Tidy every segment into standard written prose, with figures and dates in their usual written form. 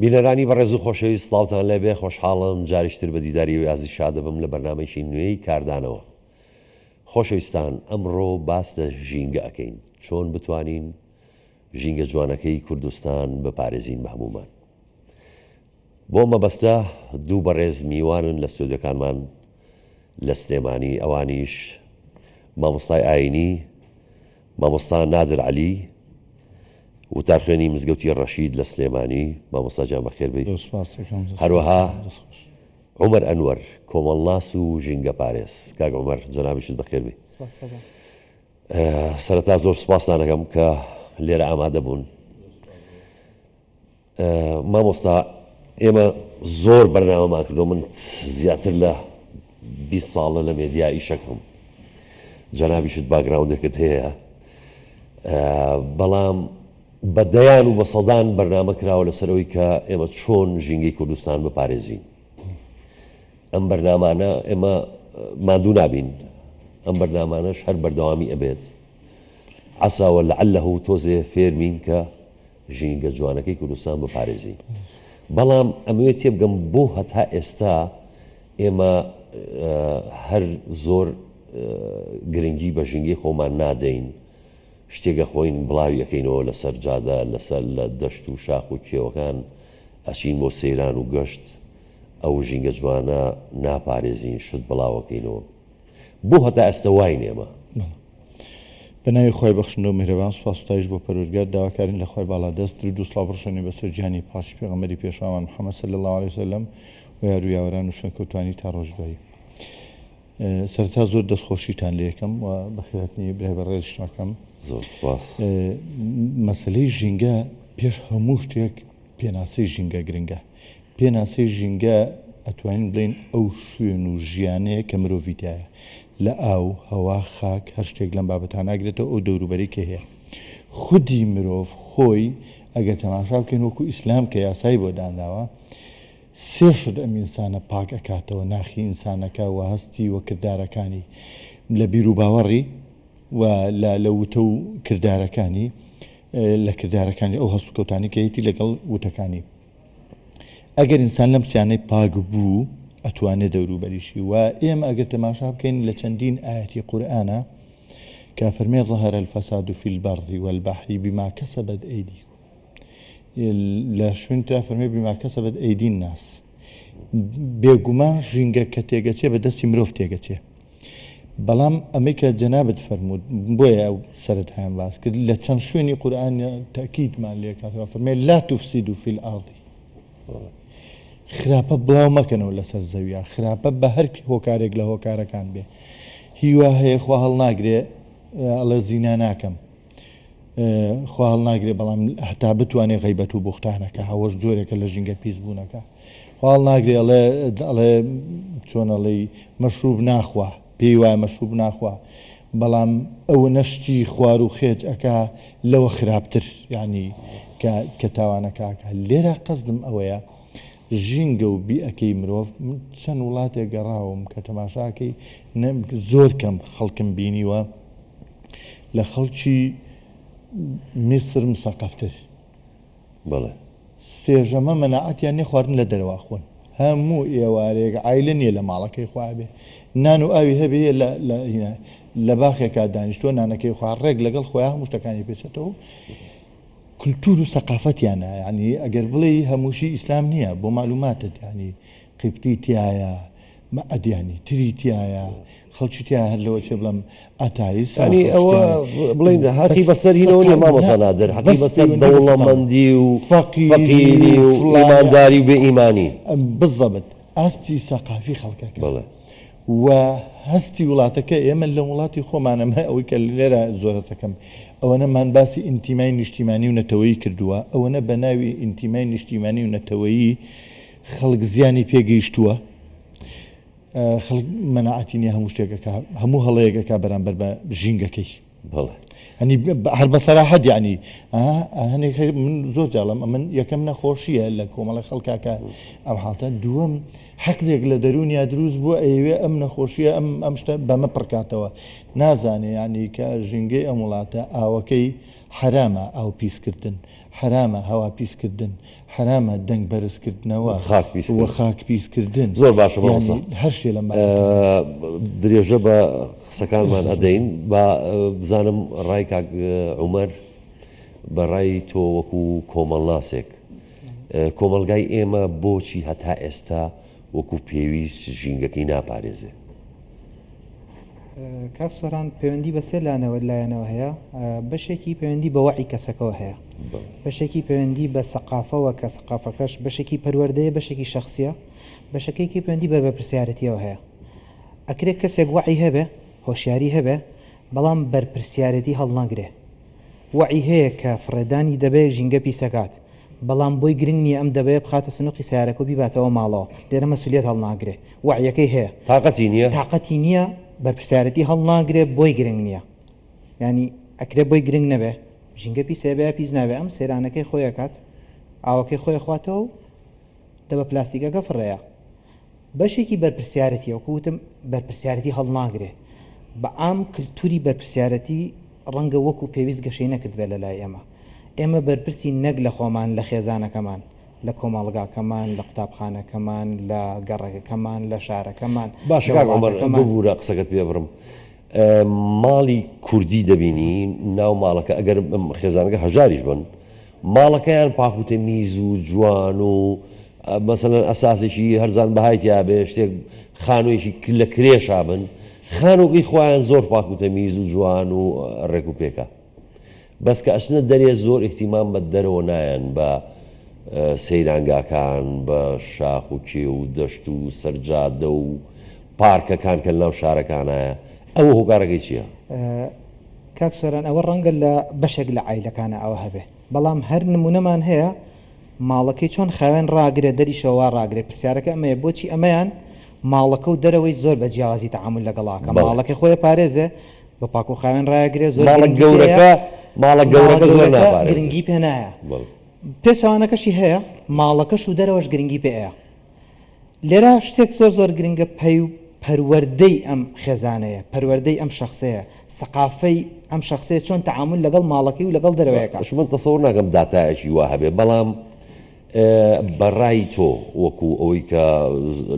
بینەرانی بەڕێز و خۆشەویست سڵاوتان لێبێ خۆشحاڵم جاریشتر بە دیداری و یازی شادەبم لە بەرنامەیەکی نوێی کاردانەوە. خۆشەویستان ئەمڕۆ باس لە ژینگە ئەکەین، چۆن بتوانین ژینگە جوانەکەی کوردستان بپارێزین بە هەمومان. بۆ مەبەستە دوو بەڕێز میوانن لە ستۆدیۆکانمان لە سلێمانی، ئەوانیش مامۆستای ئاینی مامۆستا نادر عەلی وتارخوێنی مزگەوتی ڕەشید لە سلێمانی. مامۆستا جان بەخێر بێت. هەروەها عومەر ئەنوەر کۆمەڵناس و ژینگە پارێز. کاک عومەر جەنابیشت بەخێر بێت. سەرەتا زۆر سوپاسان دەکەم کە لێرە ئامادە بوون. مامۆستا ئێمە زۆر بەرنامەمان کردو، من زیاتر لە 20 ساڵە لە مێدیا ئیشەکەم، جەنابیشت باگراوندێکت هەیە، بەڵام بەدەیان و بە سەدان بەرنامە کراوە لەسەرەوەی کە ئێمە چۆن ژینگەی کوردستان بپارێزین. ئەم بەرنامانە ئێمە ماندوو نابین، ئەم بەرنامانەش هەر بەردەوامی ئەبێت، عەساوە لەعەلەه تۆزێ فێرمین کە ژینگە جوانەکەی کوردستان بپارێزین. بەڵام ئەمەوێت تێبگەم بۆ هەتا ئێستا ئێمە هەر زۆر گرنگی بە ژینگەی خۆمان نادەین، شتێکە خۆین بڵاوی ئەەکەینەوە لەسەر جادە، لەسەر لە دەشت و شاخ و کێوەکان ئەچین بۆ سەیران و گەشت، ئەو ژینگە جوانە ناپارێزین، شت بڵاوەکەینەوە. بۆ هەتا ئێستا وای نێمە. بەناوی خۆی بەخشندە و میهرەبان، سوپاس و ستایش بۆ پەروەردگار، داواکارین لە خۆی باڵادەست، درود و سڵاو بڕشێنێ بەسەر گیانی پاشی پێغەمبەری پێشەوامان محەممەد صلی الله علیه وسلم و یار و یاوەران و شوێنکەوتوانی تا ڕۆژدوایی. سەرەتا زۆر دەستخۆشیتان لێ یەکەم و بەخێرهاتنی برای بەڕێز شتەکەم. زۆر سوپاس. مەسەلەی ژینگە پێش هەموو شتێک پێناسەی ژینگە گرنگە. پێناسەی ژینگە ئەتوانین بڵین ئەو شوێن و ژیانەیە کە مرۆڤی تایە، لە ئاو، هەوا، خاک، هەر شتێک لەم بابەتان ناگرێتەوە ئەو دەوروبەری کە هەیە. خودی مرۆڤ خۆی ئەگەر تەماشا بکەین وەکو ئیسلام کە یاسایی بۆ داناوە، سێ شت ئەم ئینسانە پاک ئەکاتەوە، ناخی ئینسانەکە و هەستی و کردارەکانی لە بیر و باوەڕی و لە وتە و کردارەکانی، لە کردارەکانی ئەو هەست و کەوتانی کە هەیەی لەگەڵ وتەکانی. ئەگەر ئینسان لەم سیانەی پاک بوو ئەتوانێت دەوروبەریشی. و ئێمە ئەگەر تەماشا بکەین لە چەندین ئاەتی قورئانە کە فەرمێ ظهر الفساد في البر والبحر بما كسبت أيديكم، لە شوێن ترا فەرمێ بما كسبت أيدي الناس. بێگومان ژینگە کە تێگەچێ بە دەستی مرۆڤ تێگەچێ. بەڵام ئەمەی کە جەنابەت فەرموود بۆیە ئەو سەرەتایان باس کرد، لە چەند شوێنی قورئان تاکیدمان لێ کاتەوە فەرمێ لا تفسدوا في الأرض، خراپە بڵاو مەکەنەوە لەسەر زەویە، خراپە بە هەر هۆکارێک لە هۆکارەکان بێ. هیوا هەیە خوا هەڵ ناگرێ ئەڵێ زینا ناکەم، خوا هەڵ ناگرێ بەڵام هەتا بتوانێ غەیبەت و بوختانەکە، هەوەش جۆرێکە لە ژینگە پیسبوونەکە. خوا هەڵ ناگرێ ئەڵێ چۆن ئەڵێ مەشروب ناخوا، پێی وایە مەشروب ناخوا، بەڵام ئەوە نەشتی خوار و خێج ئەکا لەوە خراپتر، یعنی کە تاوانەکەکە. لێرە قەزدم ئەوەیە ژینگە و بیئەکەی مرۆڤ. چەند وڵاتێک گەڕاوم کە تەماشاکەی زۆر کەم خەڵکم بینیوە لە خەڵکی میسر مسەقەفتر. بەڵێ سێژەمە مەناعەتیان نێ خواردن لە دەرەوا خۆن، هەموو ئێوارێک عایلە نییە لە ماڵەکەی خوا بێ، نان و ئاوی هەبێ لە باخێکا دانیشتووە نانەکەی خوا ڕێک لەگەڵ خۆیان هەموو شتەکانی پێچێتەوە. کولتور و سەقافەتیانە، ینی ئەگەر بڵێ هەمووشی ئیسلام نییە، بۆ معلوماتت ینی قیبتی تایە، ئەدیانی تری تایە، خەڵکی تیا هەر لەوە چێ بڵم ئەتایس، ینی ئەوە بڵین حەقی بەسەرینەوە نیە مامۆستا نادر، حەقی بەسەر دەوڵەمەندی و فەقیری و ئیمانداری و بێ ئیمانی بزەبت ئاستی سەقافی خەڵکەکە. بڵێ و هەستی وڵاتەکە ئێمە لە وڵاتی خۆمانەمە ئەوەی کە لێرە زۆرەتەکەم ئەوەنەمان باسی ئینتیمای نیشتیمانی و نەتەوەیی کردووە، ئەوەنە بە ناوی ئینتیمای نیشتیمانی و نەتەوەیی خەڵک زیانی پێگەیشتووە، خەڵک مەناعەتی نیە هەموو شتێکەکە، هەموو هەڵەیەکەکە بەرامبەر بە ژینگەکەی. بەڵێ يعني هەر بەسەراحەت يعني هەنێک من زۆر جاڵم ئەمن یەکەم نەخۆشیە لە کۆمەڵی خەڵکاکە ئەم حاڵتە دووەم حەقێک لە دەرونیا دروست بووە ئەوێ ئەم نەخۆشیە ئەم شتە بەمە پڕکاتەوە نازانێ ینی کە ژینگەی ئەم وڵاتە ئاوەکەی حرامە ئاو پیسکردن حرامە هەوا پیسکردن حرامە دەنگ بەرزکردنەوە خاک پیسکردن زۆر باشە بەڵسە هەر شێ لە درێژە بە قسەکانمان ئەدەین با بزانم ڕای کاک عومەر بە ڕای تۆ وەکو کۆمەڵناسێک کۆمەلگای ئێمە بۆچی هەتا ئێستا وەکو پێویست ژینگەکەی ناپارێزێ کاک سۆران پەیوەندی بە سێ لایەنەوە هەیە بەشێکی پەیوەندی بە وەعی کەسەکەەوە هەیە بەشێکی پەیوەندی بە سەقافەوە کە سەقافەکەش بەشێکی پەروەردەیە بەشێکی شخصیە بەشەکەیکی پەیوەندی بە بەرپرسیارەتیەوە هەیە ئەکرێت کەسێک وەعی هەبێ هۆشیاری هەبێ بەڵام بەرپرسیارەتی هەڵناگرێ وەعی هەیە کە فڕێدانی دەبێت ژینگە پیسەکات بەڵام بۆی گرنگ نییە ئەم دەبێت بخاتە سنووقی سیارەکە و بیباتەوە ماڵەوە لێرە مەسوولیت هەڵناگرێ وەعیەکەی هەیە تااقەتی نییە بەرپرسیارەتی هەڵناگرێ بۆی گرنگ نییە ینی ئەکرێ بۆی گرنگ نەبێ ژینگە پیسێبێ پیس نابێ ئەم سێرانەکەی خۆیەکات ئاوەکەی خۆی خواتەوە دەبە پلاستیکەکە فڕەیە بەشێکی بەرپرسیارەتی وەکوتم بەرپرسیارەتی هەڵناگرێ بە ئام کللتوری بەرپرسیارەتی ڕەنگە وەکو پێویست گەشەی نەکرد بێ لە لای ئێمە بەرپرسی نەک لە خۆمان لە خێزانەکەمان لە کۆمەڵگاکەمان لە قوتابخانەکەمان لە گەڕێکەکەمان لە شارەکەمان باشە ببوورە قسەکەت پێ بڕم ماڵی کوردی دەبینی ناو ماڵەکە ئەگەر خێزانەکە هەژاریش بن ماڵەکەیان پاکوتە میز و جوان و مەسەلەن ئەساسێکی هەرزان بەهایتیا بێ شتێک خانوویەکی لە کرێشا بن خانووقی خۆیان زۆر پاکوتە میز و جوان و ڕێک و پێکە بەس کە ئەچنە دەرێ زۆر احتیمام بە دەرەوە نایەن بە سەیرانگاکان بە شاخ و کێ و دەشت و سەرجادە و پارکەکان کە ناو شارەکانایە ئەوە هۆکارەکەی چییە؟ کاک سۆران ئەوە ڕەنگە لە بەشێک لە عیلەکانە ئەوە هەبێ بەڵام هەر نمونەمان هەیە ماڵەکەی چۆن خاوێن ڕاگرێت دەریشەوە ڕاگرێت پرسیارەکە ئەمەیە بۆچی ئەمەیان ماڵەکە و دەرەوەی زۆر بە جیاوازی تەعامل لەگەڵاکە ماڵەکەی خۆی پارێزێ بە پاک و خاوێن ڕاگرێت زۆر ماڵە زۆر گرنگی پێ نایە پێچوانەکەشی هەیە ماڵەکەش و دەرەوەش گرنگی پێەیە لێرە شتێک زۆر زۆر گرنگە پەروەردەی ئەم خێزانەیە پەروەردەی ئەم شخصەیە سەقافەی ئەم شخصەیە چۆن تەعامل لەگەڵ ماڵەکەی و لەگەڵ دەرەوەیەکە من تەسەوڕ ناکەم داتایەکی وا هەبێ بەڵام بەڕای تۆ وەکو ئەوەی کە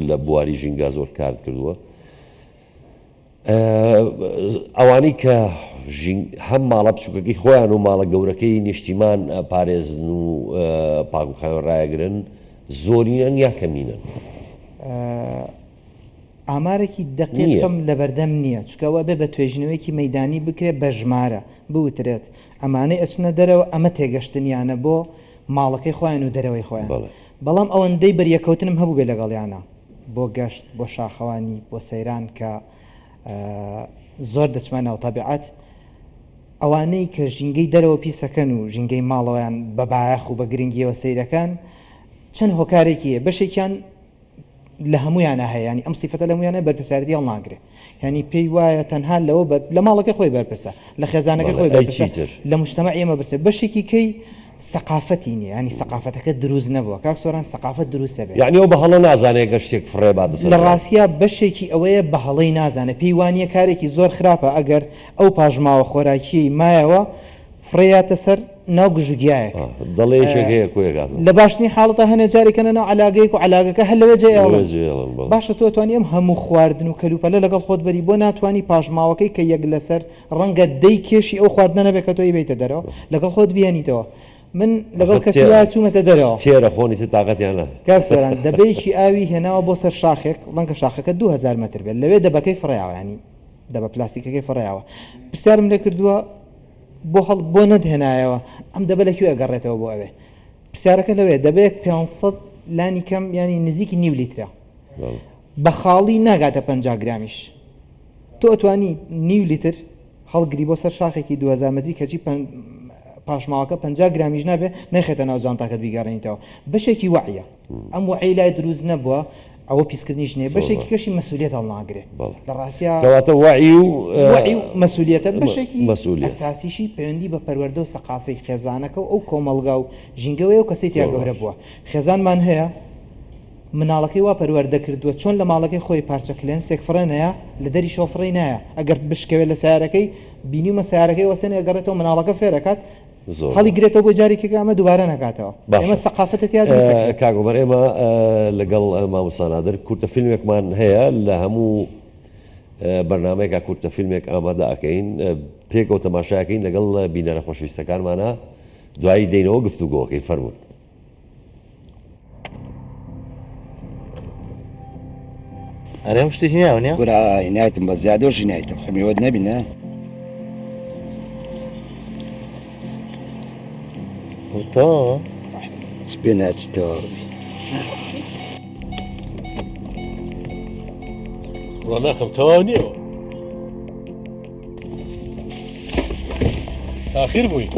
لە بواری ژینگا زۆر کارت کردووە ئەوانەی کە هەم ماڵە بچووکەکەی خۆیان و ماڵە گەورەکەی نیشتیمان پارێزن و پاک و خاوێن ڕایەگرن زۆرینەن یا کەمینن ئامارێکی دقیقم لە بەردەم نییە چکەوە بێ بە توێژنەوەیکی مەدانی بکرێت بە ژمارە بوترێت ئەمانەی ئەچنە دەرەوە ئەمە تێگەشتنیانە بۆ ماڵەکەی خۆیان و دەرەوەی خۆیان بەڵام ئەوەندەی بەریەکەوتنم هەبوو بێ لەگەڵیانە بۆ گەشت بۆ شاخەوانی بۆ سەیران کە زۆر دەچمانەوە تەبیعەت ئەوانەی کە ژینگەی دەرەوە پیسەکەن و ژینگەی ماڵەوەیان بە بایەخ و بە گرنگیەوە سەیرەکان چەند هۆکارێکیە بەشێکیان لە هەمویانە هەیە ینی ئەم سیفەتە لە هەمویانە بەرپرسیارەتی هەڵناگرێ ینی پێی وایە تەنها لەوە لە ماڵەکەی خۆی بەرپرسە لە خێزانەکەی خۆی بەرپرسە لە مجتەمەع ئێمە بەرسێ بەشێکی کەی سەقافەتی نییە ینی سەقافەتەکە دروست نەبووە کاک سۆران سەقافەت دروستە بێت یعنی ئەو بە هەڵە نازانێت کە شتێک فڕێ باتە لە ڕاستیە بەشێکی ئەوەیە بە هەڵەی نازانێت پێی وانییە کارێکی زۆر خراپە ئەگەر ئەو پاژماوە خۆراکی مایەوە فڕێیاتە سەر ناو گژوگیایەک دەڵێشێک هەیە کۆیەکات لە باشترین حاڵەتە هەنێ جارێکەنە ناو علاگەیەک و علاگەکە هەر لەوە جێڵن باشە تۆ توانی ئەم هەموو خواردن و کەلوپەلە لەگەڵ خۆت بەری بۆ ناتوانانی پاژماوەکەی کە یەک لەسەر ڕەنگە دەی کێشی ئەو خواردنە نەبێت کە تۆی بیتە دەرەوە لەگەڵ خۆت بیانیتەوە من لەگەڵ کەسی وایە چوومەتە دەرەوە تێرە خۆنی تااقەتیانە کاک سۆران دەبەیەکی ئاوی هێناوە بۆ سەر شاخێک ڕەنگە شاخەکە 2000 متر بێت لەوێ دەبەکەی فڕیاوە ینی دەبە پلاستیکەکەی فڕیاوە پرسیارم لێ کردووە بۆ نەدهێنایەوە ئەم دەبە لەکوێ ئەگەڕێتەوە بۆ ئەوێ پرسیارەکە لەوێ دەبێت 500 لانی کەم ینی نزیکی نیو لیترە بە خاڵی ناگاتە 50 گرامیش تۆ ئەتوانی نیو لیتر هەڵگری بۆ سەر شاخێکی 2000 متری کەچی پاشماوەکە 50 گرامیش نابێ نەخێتە ناو جانتاکەت بیگەڕێنیتەوە بەشێکی وعیە ئەم وعی لای دروست نەبووە ئەوە پیسکردنی ژنێ بەشێکی کەشی مەسوولێت هەڵناگرێت لە ڕاستیا کەواتە وعی وعی و مەسوولێتە بەشێکی مەسئولیت. ئەساسیشی پەیوەندی بە پەروەردە و سەقافەی خێزانەکە و ئەو کۆمەلگا و ژینگەوەی و کەسێک یا گەورە بووە خێزانمان هەیە مناڵەکەی وا پەروەردە کردووە چۆن لە ماڵەکەی خۆی پارچەکلێن سێکفرێنەیە لە دەری شۆفڕی نایە ئەگەر بشکەوێت لە سیارەکەی بینیمە سیارەکەی وەسێن ئەگەڕێتەوە مناڵەکە فێرەکات هەڵی گرێتەوە بۆ جارێکێک ئەمە دووبارە نکاتەوە ئێمە سەقافەتت یا دروست کاگۆبەر ئێمە لەگەڵ مامۆسانادر کورتە فیلمێکمان هەیە لە هەموو بەرنمەیەکە کورتە فیلمێک ئامادە ئەەکەین پێکەوە تەماشاکەین لەگەڵ بینەرە خۆشویستەکانمانە دوایی دێنەوە گفتوگۆکەی فەرمونون. ئەرێ شتی هیاونە گورە عنایەتم بە زیادۆژی نایتم خەمیوەت نەبینە تۆ سپێ ناچیتەوە ڕۆناخم تەواو نییەوە تاخیر بووی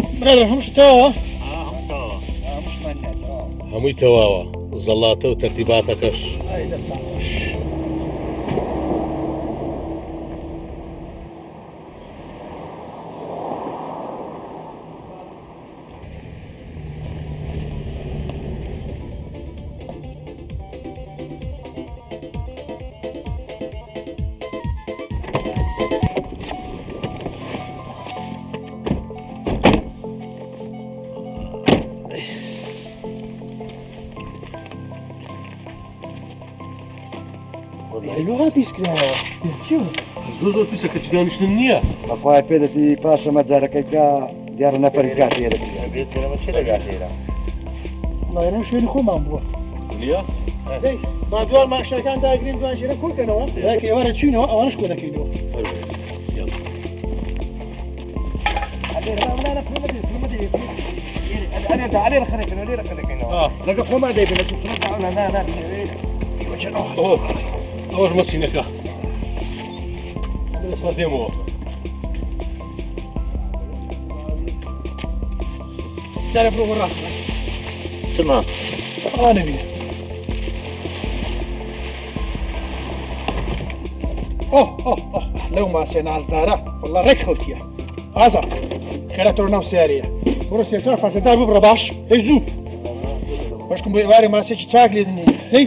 هەمووی تەواوە زەڵاتە و تەرتیباتەکەش زۆر پیسە کە چدانیشتن نییە بەخوای پێدەتی پاشە مەجارەکەیکە دیارە نەفەری کاتی ماێرم شوێنی خۆمان بووە با دووار ماشەکان داگرین دوان ژێرە کۆکەنەوە ئێوارە چوینەوە ئەوانش کۆ دەکەینەوە لەگە خۆمان دەیبێت ئەوەش مەسینەکە دەسڵ دێمەوە جارە بڕۆ ڕاست چما نەبینە لەو ماسێ نازدارە وەڵا ڕێک خەوتیە ئازا خێرە تۆ ناو سیارەیە بڕۆ سێچار پارتەدار ببڕە باش هەی زوو بەشکم بۆ ئێوارێ ماسێکی چاک لێ دنێ هەی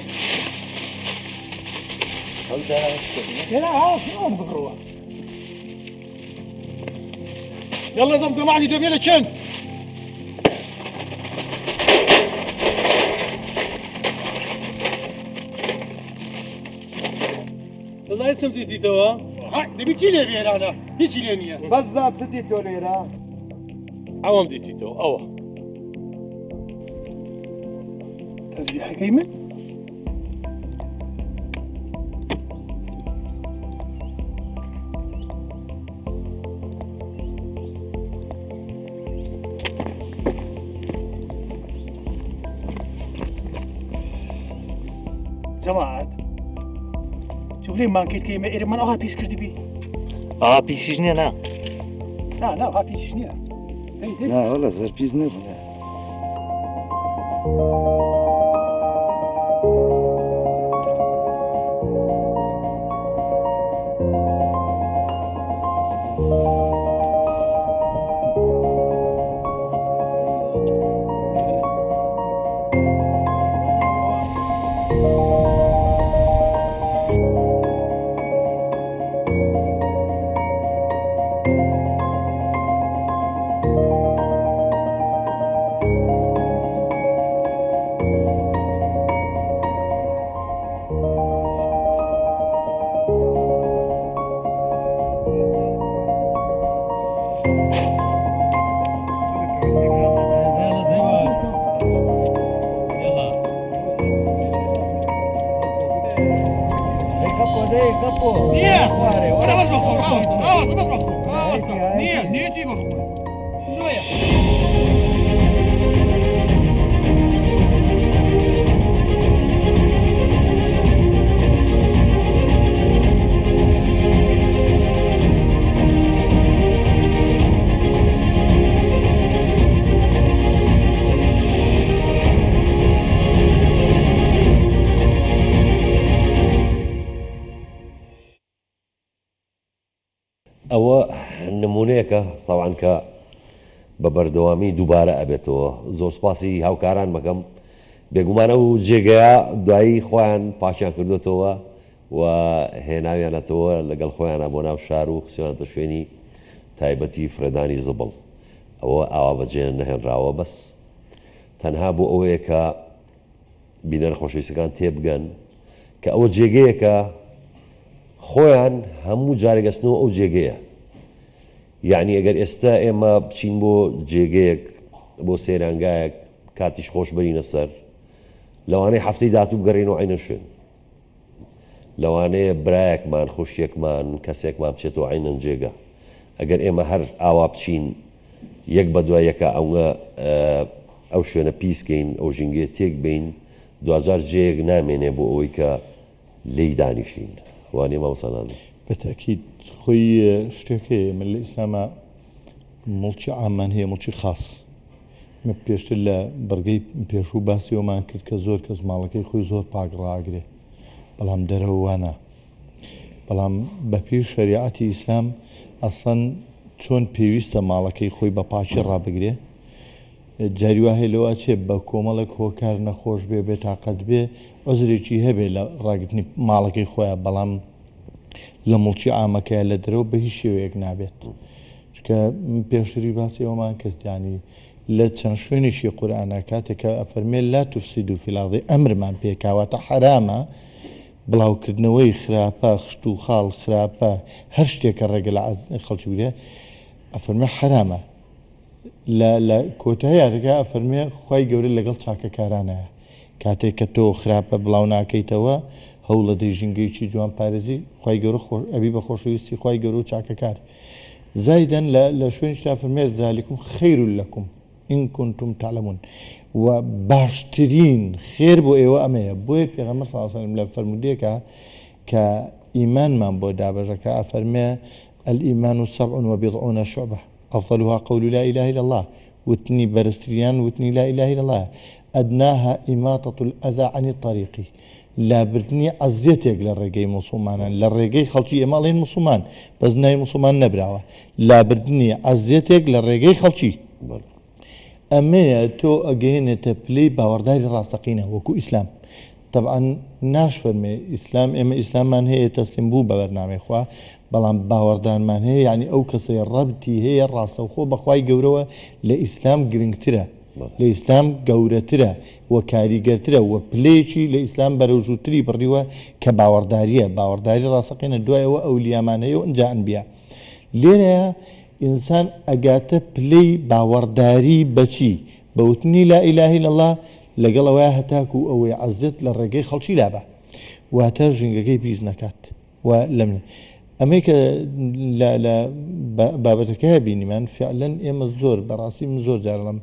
بڕەوە يلا زمزمعني دوبي لك شن والله اسم ديتي توا هاي دبي تيلي بينا انا هيك لينيا بەس زاب سدیت تۆ لێرە عوام ديتي توا أوه تزيح كيمن جماعات تقولين ما كنت كيما إيري من أها بيس كردي بي پیسیژنیە نا لا أها بيس شنيا هي نا وەڵە زەر پیس نەبوو ئەوە نمونەیەکە تاوان کە بە بەردەوامی دووبارە ئەبێتەوە زۆر سپاسی هاوکاران مەکەم بێگومانە و جێگەیە دوایی خۆیان پاشیان کردوێتەوە و هێناویانەتەوە لەگەڵ خۆیانە بۆ ناو شار و خسیوانەتە شوێنی تایبەتی فرەدانی زبڵ ئەوە ئاوا بەجێ نەهێنراوە بەس تەنها بۆ ئەوەیە کە بینەر خۆشەویستەکان تێبگەن کە ئەوە جێگەیەکە خۆیان هەموو جارێگەستنەوە ئەو جێگەیە یعنی ئەگەر ئێستا ئێمە بچین بۆ جێگەیەک بۆ سەیرانگایەک کاتیش خۆش بەرینە سەر لەوانەیە هەفتەی داهاتوو بگەڕێنەوە عینە شوێن لەوانەیە برایەکمان خوشکێکمان کەسێکمان بچێتەوە عینەن جێگە ئەگەر ئێمە هەر ئاوا بچین یەک بە دوای یەکە ئەو شوێنە پیسکەین ئەو ژینگەیە تێک بین دوجار جێیەک نامێنێ بۆ ئەوەی کە لی دانیشین وانێ ماوەسانان بەتاکید خۆی شتێکەیە من لە ئیسلامە مڵکی ئامان هەیە مڵکی خاص من پێشتر لە بەرگەی پێشوو باسیەوەمان کرد کە زۆر کەس ماڵەکەی خۆی زۆر پاک ڕاگرێ بەڵام دەرەوە وانە بەڵام بەپیر شەریعەتی ئیسلام ئەسڵەن چۆن پێویستە ماڵەکەی خۆی بە پاچی ڕابگرێ جاری وا هەیە لەوە چێ بە کۆمەڵێک هۆکار نەخۆش بێ بێتاقەت بێ ئۆزرێکی هەبێ لە ڕاگرتنی ماڵەکەی خۆیان بەڵام لە مڵکی ئامەکەیە لە دەرەوە بە هیچ شێوەیەک نابێت چکە پێشتری باسی ئەومان کردیانی لە چەند شوێنێکی قورئانە کاتێکە ئەفەرمێ لا تفسیدوا فی الأرض ئەمرمان پێکاواتە حرامە بڵاوکردنەوەی خراپە خشت و خاڵ خراپە هەر شتێکە ڕێگە لە خەڵکی بگرێ ئەفەرمێ حرامە لە کۆتاییاتەکە ئەفەرمێ خوای گەورە لەگەڵ چاکەکارانەیە کاتێک کە تۆ خراپە بڵاو ناکەیتەوە هەوڵە دەی ژینگەیەکی جوان پارێزی خوای گەورە ئەبی بە خۆشەویستی خوای گەورە و چاکەکار زایدەن لە شوێنی شتا فەرمێ ذالکم خەیر لەکم ئین کونتم تعلمون و باشترین خێر بۆ ئێوە ئەمەیە بۆیە پێغەمبەر صلی الله علیه و سلم لە فەرمودەیەکە کە ئیمانمان بۆ دابەژەکە ئەفەرمێ الإيمان 47 شعبة أفضلها قول لا إله إلا الله وتني برستريان وتني لا إله إلا الله أدناها إماطة الأذى عن الطريق لا بردني عزيتك للرجاي مسلمان للرجاي خلشي إمالين مسلمان بس ناي مسلمان نبرعوا لا بردني عزيتك للرجاي خلشي أما تو أجين تبلي باوردار راسقينه وكو إسلام طبعا ناش فرمي إسلام إما إسلام من هي تسلم بو ببرنامج خوا بلان باوردان من هي يعني أو كسي ربتي هي الراس وخو بخواي جوروا لإسلام جرينترا لإسلام جورترا وكاريجرترا وبليشي لإسلام بروجوتري بريوا كباوردارية باورداري راسقينه دواء وأولياء من هي وإنجاء أنبياء لنا إنسان أجاته بلي باورداري بشي بوتني لا إله إلا الله لەگەڵ ئەوەیە هەتاکو ئەوەی عەزت لە ڕێگەی خەڵکی لابە واتە ژینگەکەی پیس نەکات و لە من ئەمەی کە لە بابەتەکە بینیمان فعلەن ئێمە زۆر بەڕاستی من زۆر جارڵم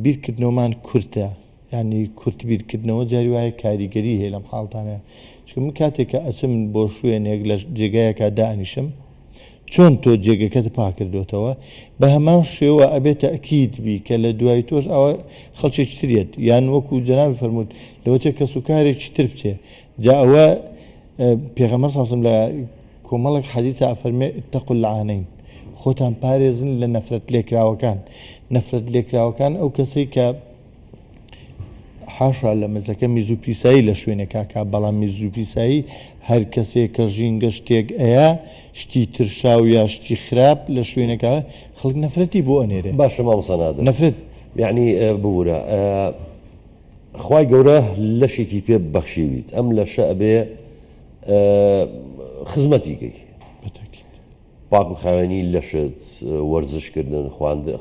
بیرکردنەوەمان کورتە ینی کورت بیرکردنەوە جاری وایە کاریگەری هەیە لەم حاڵتانەیە چکە من کاتێککە ئەچم بۆ شوێنێک لە جێگایەکە دانیشم چۆن تۆ جێگەکەت پاکردوێتەوە بە هەمان شێوە ئەبێتە ئەکید بی کە لە دوای تۆش ئەوە خەڵکێکی ترێت یان وەکو جەنابی فەرموود لەوەچێک کە سوکارێکی تر بچێ جا ئەوە پێغەمبەر صلی الله علیه و سلم لە کۆمەڵێک حەدیثە ئەفەرمێ اتقوا اللعانین خۆتان پارێزن لە نەفرەت لێکراوەکان ئەو کەسەی کە حاشا لە مەزەکە میزوو پیسایی لە شوێنێکا کا بەڵام میزوو پیسایی هەر کەسێک کە ژینگە شتێک ئەیە شتی ترشاو یا شتی خراپ لە شوێنەکە خەڵک نەفرەتی بۆ ئەنێرێ باشە ماوەسانادە نەفرەت یعنی ببوورە خوای گەورە لەشێکی پێ بەخشیویت ئەم لەشە ئەبێ خزمەتیکەی پاک و خاوێنی لەشت وەرزشکردن